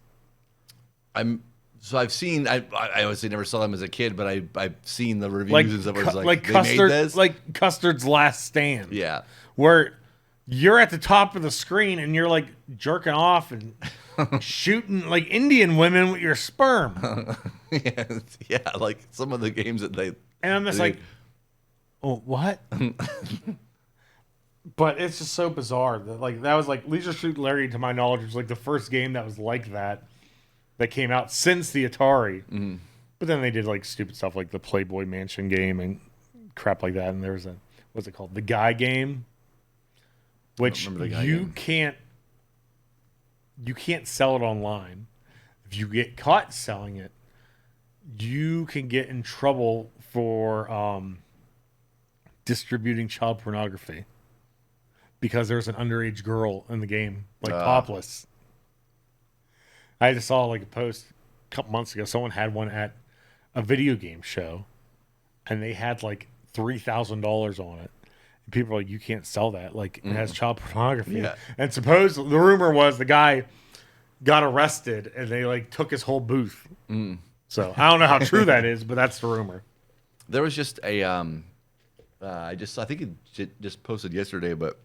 I've seen. I obviously never saw them as a kid, but I've seen the reviews Like, and stuff. Where it's like they Custard, made this. like Custard's Last Stand. Yeah. Where you're at the top of the screen and you're like jerking off and shooting like Indian women with your sperm. Yeah, like some of the games that they. And I'm just like, oh, what? But it's just so bizarre that like that was like Leisure Suit Larry, to my knowledge, was like the first game that was like that came out since the Atari. Mm. But then they did like stupid stuff like the Playboy Mansion game and crap like that. And there was what's it called? The Guy game, which you can't sell it online. If you get caught selling it, you can get in trouble for distributing child pornography because there's an underage girl in the game, like topless. I just saw like a post a couple months ago. Someone had one at a video game show, and they had like $3,000 on it. And people are like, "You can't sell that. Like it has child pornography." Yeah. And suppose the rumor was the guy got arrested, and they like took his whole booth. Mm. So I don't know how true that is, but that's the rumor. There was just a I think it just posted yesterday, but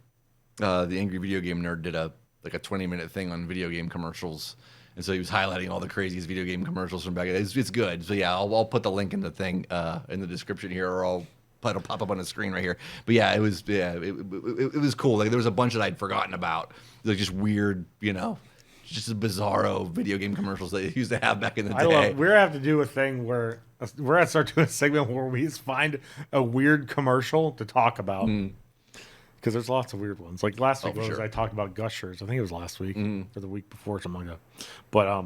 the Angry Video Game Nerd did a 20-minute thing on video game commercials, and so he was highlighting all the craziest video game commercials from back. It's good. So yeah, I'll put the link in the thing in the description here, or it'll pop up on the screen right here. But yeah, it was cool. Like there was a bunch that I'd forgotten about, like just weird, just bizarro video game commercials that they used to have back in the day. We're gonna have to do a thing where we're gonna start doing a segment where we just find a weird commercial to talk about. Because there's lots of weird ones. Like last week, I talked about Gushers. I think it was last week or the week before, something like that. But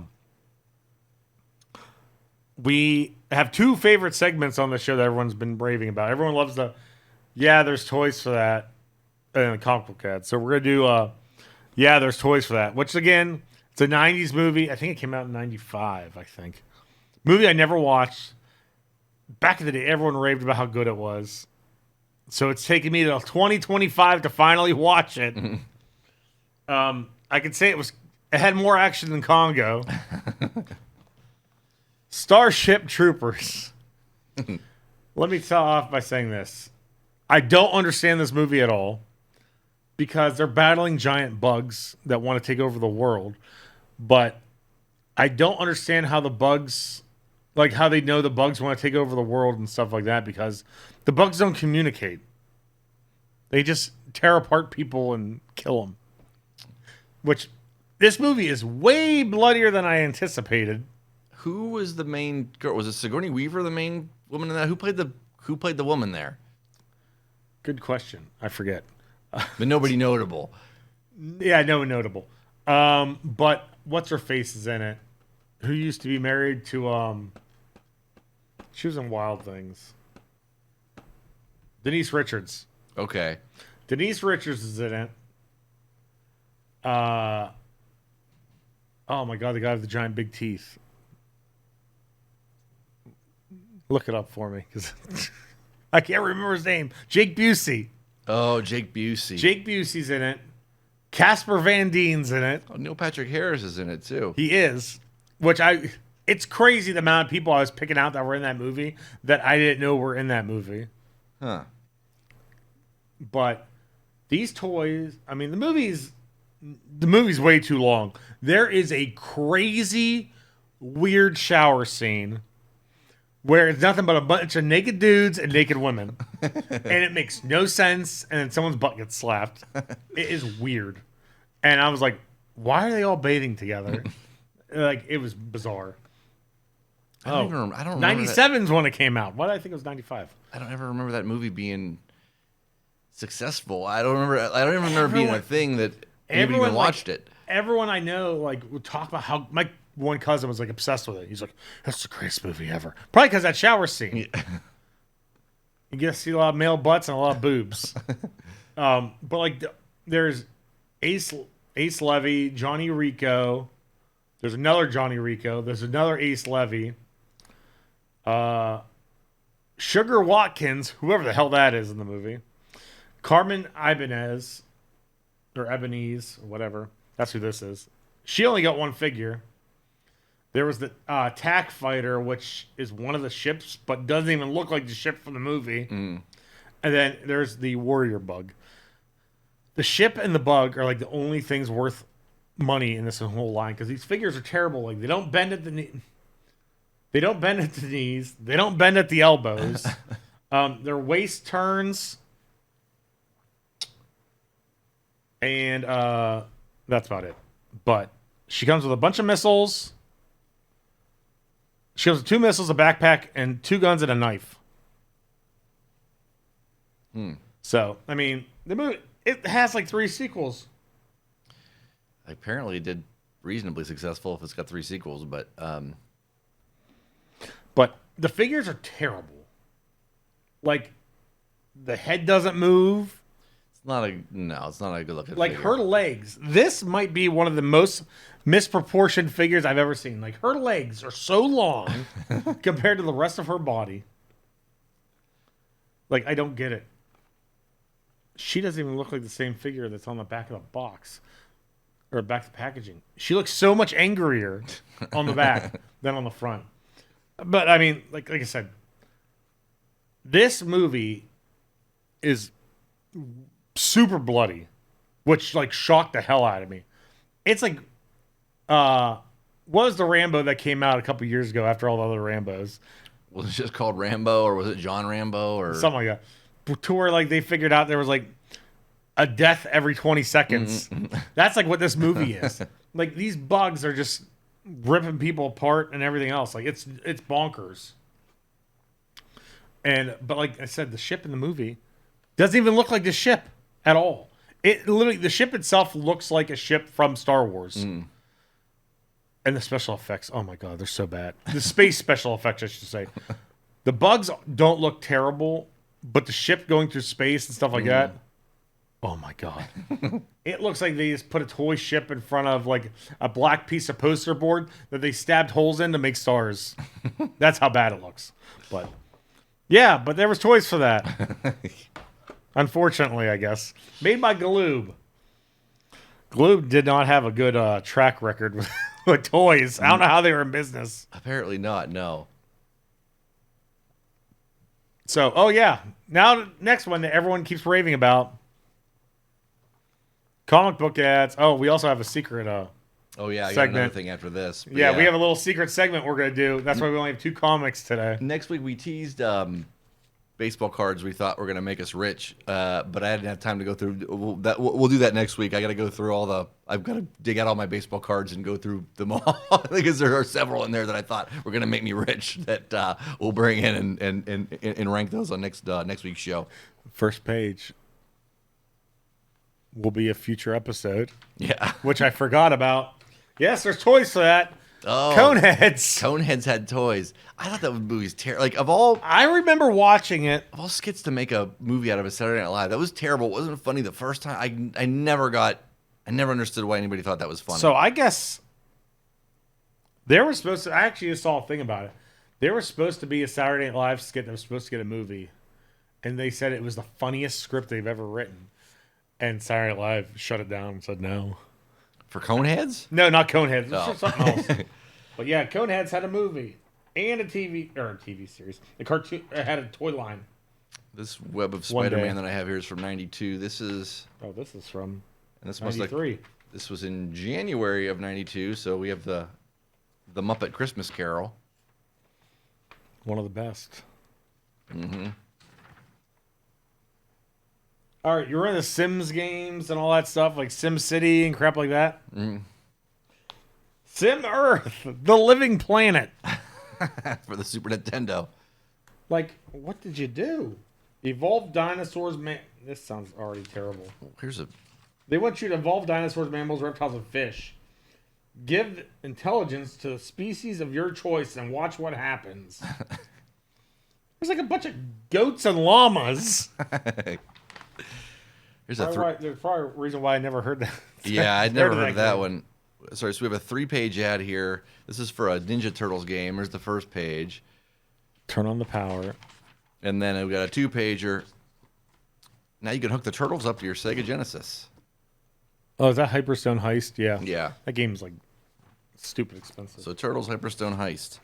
we have two favorite segments on the show that everyone's been raving about. Everyone loves there's toys for that, and the comic book ad. So we're gonna do there's toys for that. Which again, it's a '90s movie. I think it came out in '95. I think movie I never watched. Back in the day, everyone raved about how good it was. So it's taken me to 2025 to finally watch it. I could say it had more action than Congo. Starship Troopers. Let me start off by saying this. I don't understand this movie at all because they're battling giant bugs that want to take over the world. But I don't understand how the bugs, like how they know the bugs want to take over the world and stuff like that, because the bugs don't communicate. They just tear apart people and kill them. Which, this movie is way bloodier than I anticipated. Who was the main girl? Was it Sigourney Weaver, the main woman in that? Who played the woman there? Good question. I forget. But nobody notable. Yeah, no one notable. But what's her face is in it? Who used to be married to she was in Wild Things. Denise Richards. Okay. Denise Richards is in it. Oh my god, the guy with the giant big teeth. Look it up for me, because I can't remember his name. Jake Busey. Oh, Jake Busey. Jake Busey's in it. Casper Van Dien's in it. Oh, Neil Patrick Harris is in it too. He is. It's crazy the amount of people I was picking out that were in that movie that I didn't know were in that movie. Huh. But these toys, I mean, the movie's way too long. There is a crazy, weird shower scene where it's nothing but a bunch of naked dudes and naked women. And it makes no sense, and then someone's butt gets slapped. It is weird. And I was like, why are they all bathing together? Like, it was bizarre. I don't remember 97's when it came out. Why did I think it was 95? I don't ever remember that movie being successful. I don't even remember being a thing that anybody even watched it. Everyone I know would talk about how my one cousin was obsessed with it. He's like, "That's the greatest movie ever." Probably because that shower scene. Yeah. You get to see a lot of male butts and a lot of boobs. But there's Ace Levy, Johnny Rico. There's another Johnny Rico. There's another Ace Levy. Sugar Watkins, whoever the hell that is in the movie. Carmen Ibanez, or Ebenezer, or whatever. That's who this is. She only got one figure. There was the TAC fighter, which is one of the ships, but doesn't even look like the ship from the movie. And then there's the warrior bug. The ship and the bug are like the only things worth money in this whole line because these figures are terrible. Like they don't bend at the knee. They don't bend at the knees. They don't bend at the elbows. Their waist turns. And that's about it. But she comes with a bunch of missiles. She comes with 2 missiles, a backpack, and 2 guns and a knife. So, I mean, the movie, it has like 3 sequels. Apparently it did reasonably successful if it's got 3 sequels, but the figures are terrible. Like, the head doesn't move. it's not a good looking Like, figure. her legs. This might be one of the most misproportioned figures I've ever seen. Like, her legs are so long compared to the rest of her body. Like, I don't get it. She doesn't even look like the same figure that's on the back of the box. Or back of the packaging. She looks so much angrier on the back than on the front. But, I mean, like I said, this movie is super bloody, which, like, shocked the hell out of me. It's like, what was the Rambo that came out a couple years ago after all the other Rambos? Was it just called Rambo, or was it John Rambo, or Something like that. To where, like, they figured out there was, like, a death every 20 seconds. That's, like, what this movie is. Like, these bugs are just ripping people apart and everything else. Like, it's bonkers. But like I said, the ship in the movie doesn't even look like the ship at all. It literally, the ship itself looks like a ship from Star Wars. And the special effects, oh my God, they're so bad. The space special effects, I should say. The bugs don't look terrible, but the ship going through space and stuff like that, oh my God. It looks like they just put a toy ship in front of like a black piece of poster board that they stabbed holes in to make stars. That's how bad it looks. But yeah, but there was toys for that. Unfortunately, I guess. Made by Galoob. Galoob did not have a good track record with toys. I don't know how they were in business. apparently not? No. So, oh yeah. Now, next one that everyone keeps raving about. Comic book ads. Oh, we also have a secret Oh yeah, I got segment. another thing after this. But Yeah, we have a little secret segment we're going to do. That's why we only have 2 comics today. Next week we teased baseball cards we thought were going to make us rich, but I didn't have time to go through. We'll do that next week. I got to go through I've got to dig out all my baseball cards and go through them all because there are several in there that I thought were going to make me rich that we'll bring in and rank those on next week's show. First page will be a future episode, Yeah. which I forgot about. Yes, there's toys for that. Oh, Coneheads. Coneheads had toys. I thought that movie's terrible. Like of all I remember watching it. skits to make a movie out of a Saturday Night Live, that was terrible. It wasn't funny the first time. I never understood why anybody thought that was funny. So I guess they were supposed to. I actually just saw a thing about it. There was supposed to be a Saturday Night Live skit that was supposed to get a movie, and they said it was the funniest script they've ever written. And Saturday Night Live shut it down and said no. For Coneheads? No, not Coneheads. It was Oh. just something else. But yeah, Coneheads had a movie and a TV series. The cartoon had a toy line. This Web of One day. Spider-Man that I have here is from '92. This is from and this must like 93. this was in January of '92. So we have the Muppet Christmas Carol. One of the best. All right, you're in the Sims games and all that stuff, like Sim City and crap like that. Sim Earth, the living planet. For the Super Nintendo. Like, what did you do? Evolve dinosaurs, This sounds already terrible. Here's a They want you to evolve dinosaurs, mammals, reptiles, and fish. Give intelligence to the species of your choice and watch what happens. There's like a bunch of goats and llamas. Here's There's probably a reason why I never heard that. Yeah, I'd never heard of that game. one. Sorry, so we have a 3-page ad here. This is for a Ninja Turtles game. Here's the first page. Turn on the power. And then we got a 2-pager. Now you can hook the turtles up to your Sega Genesis. Oh, is that Hyperstone Heist? Yeah. Yeah. That game's like stupid expensive. So Turtles Hyperstone Heist.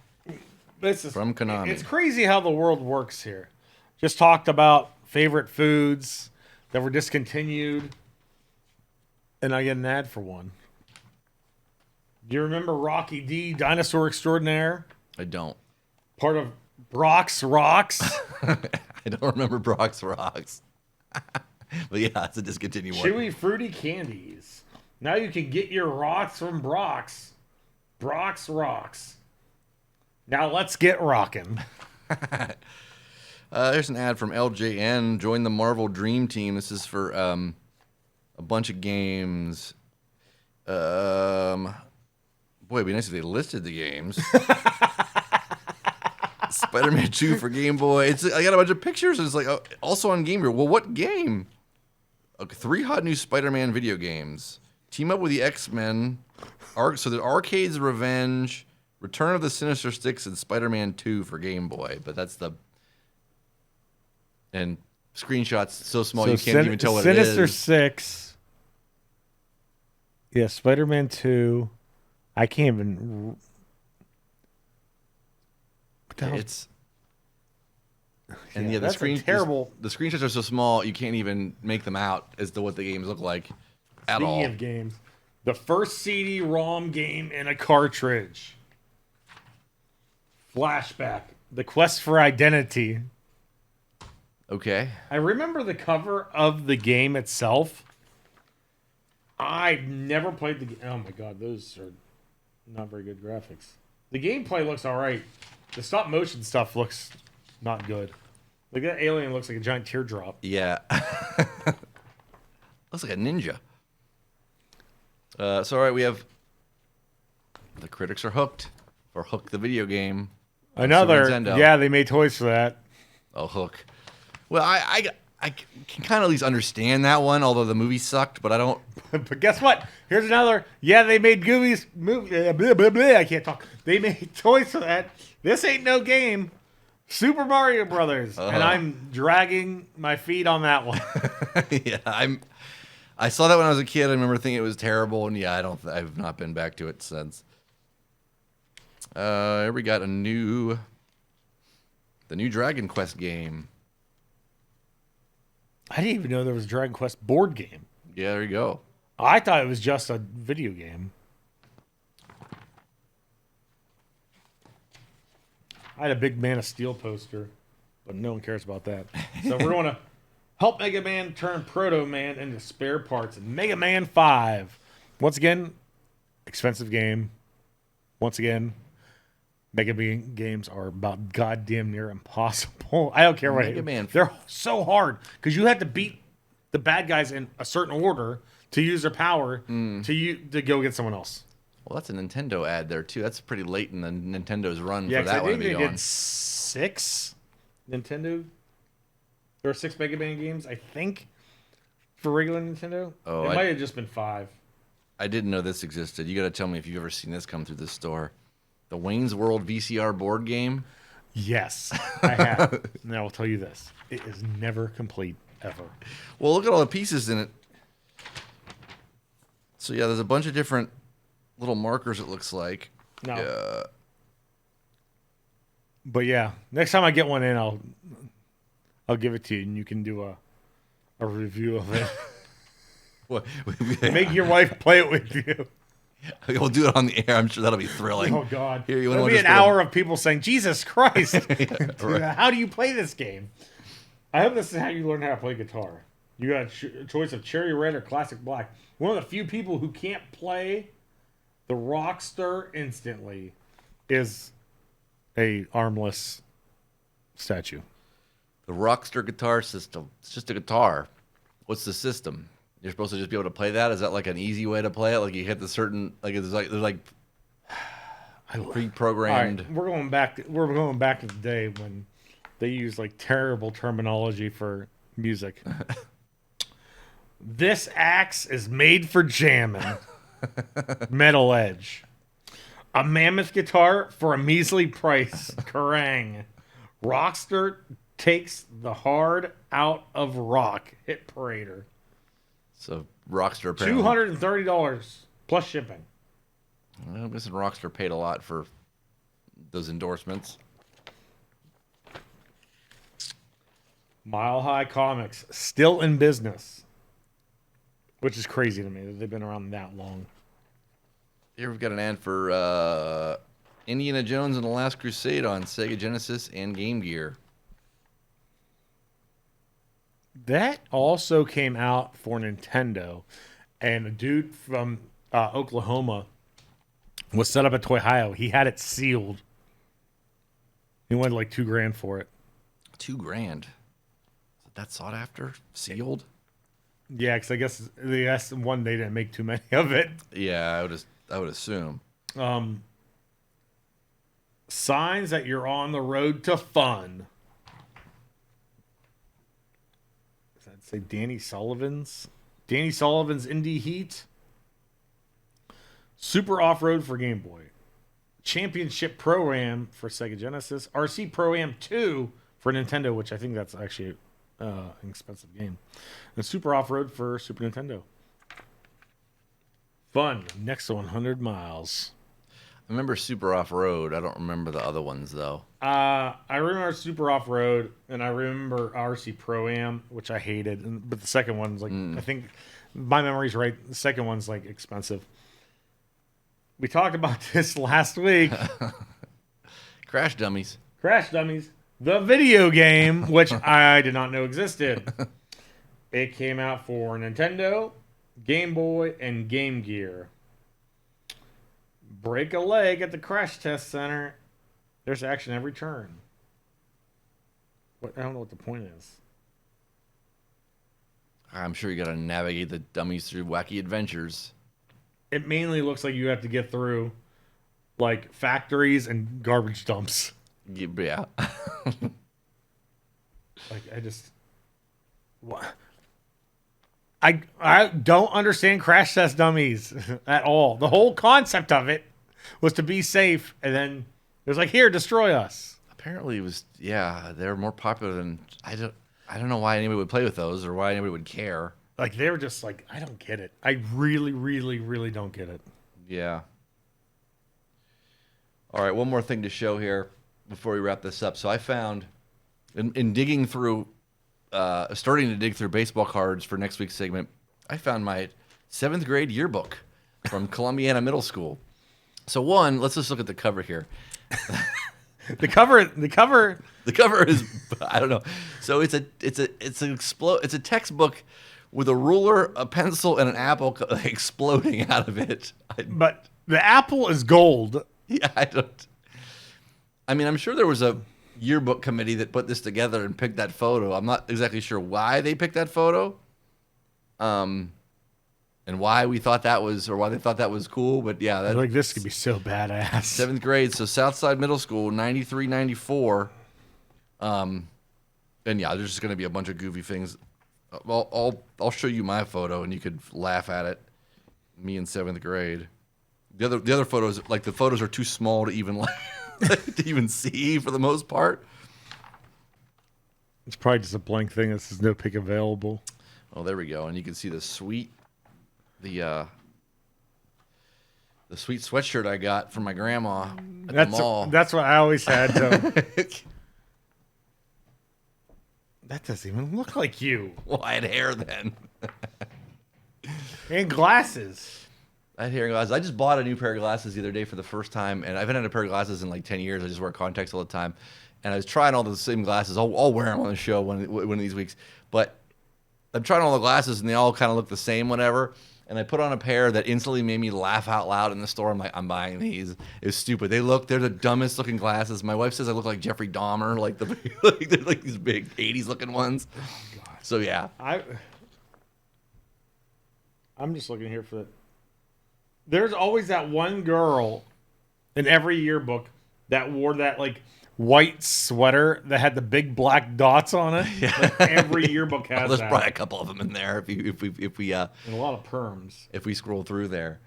This is from Konami. It's crazy how the world works here. Just talked about favorite foods that were discontinued. And I get an ad for one. Do you remember Rocky D, Dinosaur Extraordinaire? I don't. Part of Brock's Rocks. I don't remember Brock's Rocks. But yeah, it's a discontinued one. Chewy fruity candies. Now you can get your rocks from Brock's. Brock's Rocks. Now let's get rocking. There's an ad from LJN. Join the Marvel Dream Team. This is for a bunch of games. Boy, it'd be nice if they listed the games. Spider-Man 2 for Game Boy. I got a bunch of pictures. It's like also on Game Gear. Well, what game? 3 hot new Spider-Man video games. Team up with the X-Men. So the Arcade's Revenge, Return of the Sinister Six, and Spider-Man 2 for Game Boy. But that's the... And screenshots so small you can't even tell what it is. Sinister Six. Yeah, Spider-Man 2. I can't even... What the hell? And yeah, that's terrible. The screenshots are so small you can't even make them out as to what the games look like at all. Speaking of games, the first CD-ROM game in a cartridge. Flashback. The Quest for Identity. Okay. I remember the cover of the game itself. I never played the game. Oh my god, those are not very good graphics. The gameplay looks alright. The stop motion stuff looks not good. Like that alien looks like a giant teardrop. Yeah. Looks like a ninja. So, all right, we have The Critics Are Hooked for Hook the Video Game. Another. Yeah, they made toys for that. Oh, Hook. Well, I can kind of at least understand that one, although the movie sucked, but I don't. But guess what? Here's another. Yeah, they made movies. Blah, blah, blah. I can't talk. They made toys for that. This ain't no game. Super Mario Brothers, and I'm dragging my feet on that one. Yeah, I saw that when I was a kid. I remember thinking it was terrible, and yeah, I've not been back to it since. Here we got the new Dragon Quest game. I didn't even know there was a Dragon Quest board game. Yeah, there you go. I thought it was just a video game. I had a big Man of Steel poster, but no one cares about that. So we're going to help Mega Man turn Proto Man into spare parts in Mega Man 5. Once again, expensive game. Once again, Mega Man games are about goddamn near impossible. I don't care what Mega Man. They're so hard because you have to beat the bad guys in a certain order to use their power to go get someone else. Well, that's a Nintendo ad there, too. That's pretty late in the Nintendo's run Yeah, for that I one to think be they going. did 6 Nintendo. There are 6 Mega Man games, I think, for regular Nintendo. Oh, it might have just been 5. I didn't know this existed. You got to tell me if you've ever seen this come through this store. The Wayne's World VCR board game. Yes, I have. Now, I'll tell you this. It is never complete, ever. Well, look at all the pieces in it. So, yeah, there's a bunch of different little markers, it looks like. No. But, yeah, next time I get one in, I'll give it to you, and you can do a review of it. What? Make your wife play it with you. We'll do it on the air. I'm sure that'll be thrilling. Oh, God. Here, It'll be an hour of people saying, Jesus Christ, Yeah, right. how do you play this game? I hope this is how you learn how to play guitar. You got a choice of Cherry Red or Classic Black. One of the few people who can't play the Rockstar instantly is a armless statue. The Rockstar guitar system. It's just a guitar. What's the system? You're supposed to just be able to play that? Is that like an easy way to play it? Like you hit the certain there's pre-programmed. Right, we're going back to the day when they used like terrible terminology for music. This axe is made for jamming. Metal Edge. A mammoth guitar for a measly price. Kerrang. Rockster takes the hard out of rock. Hit Parader. So Rockstar apparently. $230 plus shipping. I'm guessing Rockstar paid a lot for those endorsements. Mile High Comics still in business, which is crazy to me that they've been around that long. Here we've got an ad for Indiana Jones and the Last Crusade on Sega Genesis and Game Gear. That also came out for Nintendo, and a dude from Oklahoma was set up at Toy Hio. He had it sealed. He wanted like $2,000 for it. $2,000. That's sought after? Sealed? Yeah, because I guess one they didn't make too many of it. Yeah, I would assume. Signs that you're on the road to fun. I'd say Danny Sullivan's Indie Heat. Super Off-Road for Game Boy. Championship Pro-Am for Sega Genesis. RC Pro-Am 2 for Nintendo, which I think that's actually an expensive game. And Super Off-Road for Super Nintendo. Fun. Next to 100 miles. I remember Super Off-Road. I don't remember the other ones, though. I remember Super Off-Road, and I remember RC Pro-Am, which I hated. But the second one's like, I think my memory's right. The second one's like expensive. We talked about this last week. Crash Dummies. Crash Dummies, the video game, which I did not know existed. It came out for Nintendo, Game Boy, and Game Gear. Break a leg at the Crash Test Center. There's action every turn. I don't know what the point is. I'm sure you got to navigate the dummies through wacky adventures. It mainly looks like you have to get through like factories and garbage dumps. Yeah. I don't understand Crash Test Dummies at all. The whole concept of it was to be safe, and then it was like, here, destroy us. Apparently it was, they're more popular than, I don't know why anybody would play with those or why anybody would care. Like, they were just like, I don't get it. I really, really, really don't get it. Yeah. All right, one more thing to show here before we wrap this up. So I found, in digging through, starting to dig through baseball cards for next week's segment, I found my 7th grade yearbook from Columbiana Middle School. So one, let's just look at the cover here. The cover is, I don't know. So it's a textbook with a ruler, a pencil, and an apple exploding out of it. But the apple is gold. Yeah, I'm sure there was a yearbook committee that put this together and picked that photo. I'm not exactly sure why they picked that photo. And why we thought that was, or why they thought that was cool. But yeah, I like this could be so badass. 7th grade, so Southside Middle School, 93, 94. And yeah, there's just going to be a bunch of goofy things. I'll show you my photo, and you could laugh at it. Me in 7th grade. The other photos, like the photos are too small to even to even see for the most part. It's probably just a blank thing. This is no pic available. Oh, there we go, and you can see the sweet sweatshirt I got from my grandma at the mall. That's what I always had. That doesn't even look like you. Well, I had hair then. And glasses. I had hair and glasses. I just bought a new pair of glasses the other day for the first time, and I haven't had a pair of glasses in like 10 years. I just wear contacts all the time. And I was trying all the same glasses. I'll wear them on the show one of these weeks. But I'm trying all the glasses, and they all kind of look the same, whatever. And I put on a pair that instantly made me laugh out loud in the store. I'm like, I'm buying these. It's stupid. They're the dumbest looking glasses. My wife says I look like Jeffrey Dahmer, they're like these big 80s looking ones. Oh, God. So yeah. I'm just looking here for it. There's always that one girl in every yearbook that wore that like white sweater that had the big black dots on it. Yeah. Like every yearbook has there's that. Probably a couple of them in there if we and a lot of perms. If we scroll through there.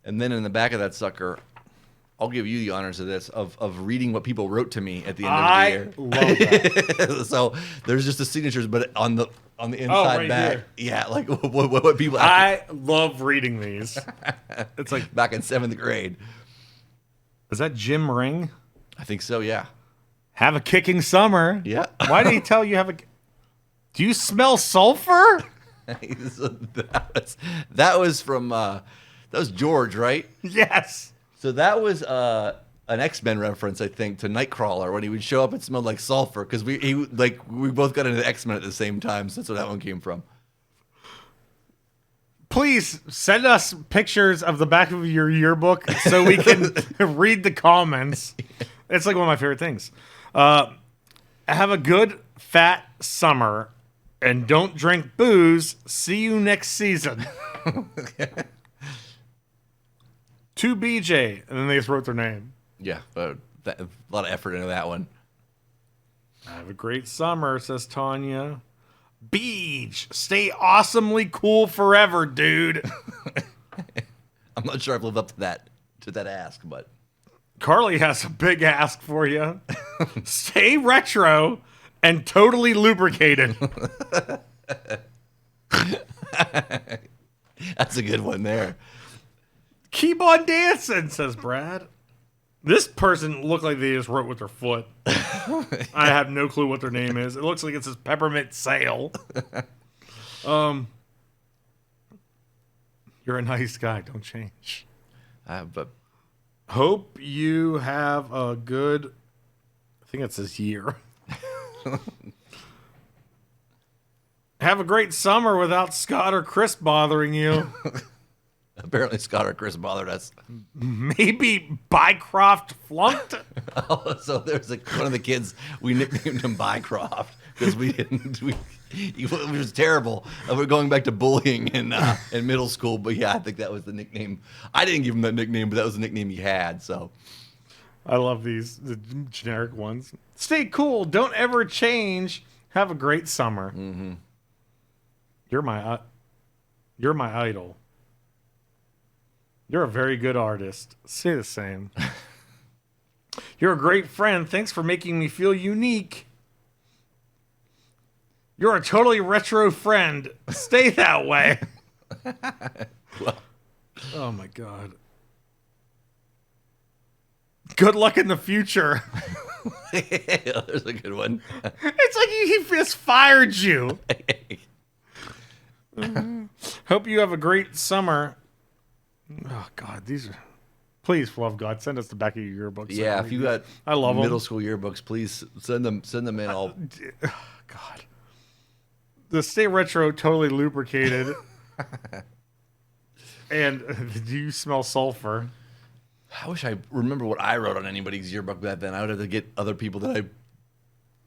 And then in the back of that sucker, I'll give you the honors of this of reading what people wrote to me at the end of the year. I love that. So there's just the signatures, but on the inside right back, here. yeah, like what people. I love reading these. It's like back in 7th grade. Is that Jim Ring? I think so. Yeah. Have a kicking summer. Yeah. Why did he tell you have a? Do you smell sulfur? that was from that was George, right? Yes. So that was an X-Men reference, I think, to Nightcrawler when he would show up and smell like sulfur because we both got into X-Men at the same time. So that's where that one came from. Please send us pictures of the back of your yearbook so we can read the comments. It's like one of my favorite things. Have a good fat summer and don't drink booze. See you next season. To BJ, and then they just wrote their name. Yeah, a lot of effort into that one. Have a great summer, says Tanya. Beach, stay awesomely cool forever, dude. I'm not sure I've lived up to that ask, but Carly has a big ask for you. Stay retro and totally lubricated. That's a good one there. Keep on dancing, says Brad. This person looked like they just wrote with their foot. I have no clue what their name is. It looks like it says Peppermint Sale. You're a nice guy. Don't change. But Hope you have a good, I think it says year. Have a great summer without Scott or Chris bothering you. apparently Scott or Chris bothered us. Maybe Bycroft flunked. Oh, so there's one of the kids, we nicknamed him Bycroft because it was terrible. We're going back to bullying in middle school, but yeah, I think that was the nickname. I didn't give him that nickname, but that was the nickname he had. So I love the generic ones. Stay cool. Don't ever change. Have a great summer. Mm-hmm. You're my idol. You're a very good artist. Say the same. You're a great friend. Thanks for making me feel unique. You're a totally retro friend. Stay that way. Well. Oh my God. Good luck in the future. There's a good one. It's like he just fired you. Hope you have a great summer. Oh God, these are. Please, for love of God, send us the back of your yearbooks. Yeah, if you got I love middle them. school yearbooks, please send them in. All God, the Stay Retro totally lubricated. And do you smell sulfur? I wish I remember what I wrote on anybody's yearbook back then. I would have to get other people that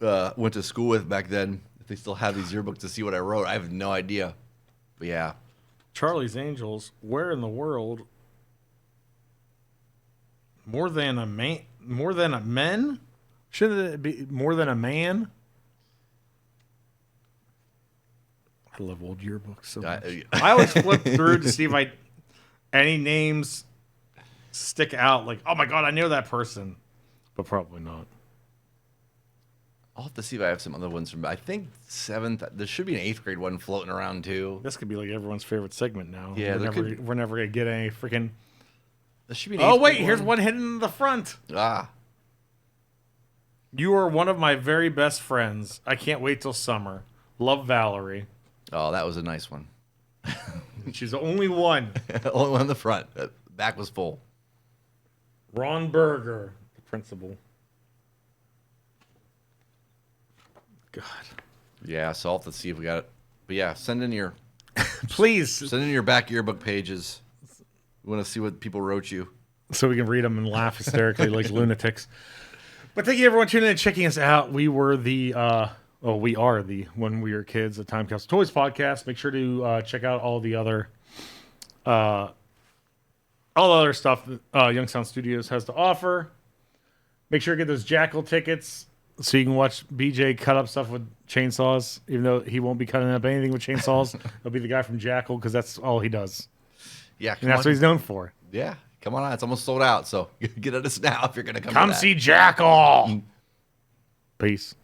I went to school with back then, if they still have these yearbooks, to see what I wrote. I have no idea. But yeah. Charlie's Angels, where in the world? More than a man? Shouldn't it be more than a man? I love old yearbooks so much. I always flip through to see if any names stick out. Like, oh my God, I know that person. But probably not. I'll have to see if I have some other ones from, I think 7th. There should be an 8th grade one floating around too. This could be like everyone's favorite segment now. Yeah, we're never going to get any freaking. There should be an 8th Oh, wait, grade here's one hidden in the front. Ah. You are one of my very best friends. I can't wait till summer. Love, Valerie. Oh, that was a nice one. She's the only one. Only one in the front. Back was full. Ron Berger, the principal. God. Yeah, so I'll have to see if we got it. But yeah, send in your Please. Send in your back yearbook pages. We want to see what people wrote you. So we can read them and laugh hysterically like lunatics. But thank you everyone tuning in and checking us out. We were we are the When We Were Kids, the Time Capsule Toys Podcast. Make sure to check out all the other stuff that Young Sound Studios has to offer. Make sure to get those Jackal tickets so you can watch BJ cut up stuff with chainsaws, even though he won't be cutting up anything with chainsaws. He'll be the guy from Jackal because that's all he does. Yeah, And that's what he's known for. Yeah, Come on, it's almost sold out. So get at us now if you're gonna come. Come to that. see Jackal. Peace.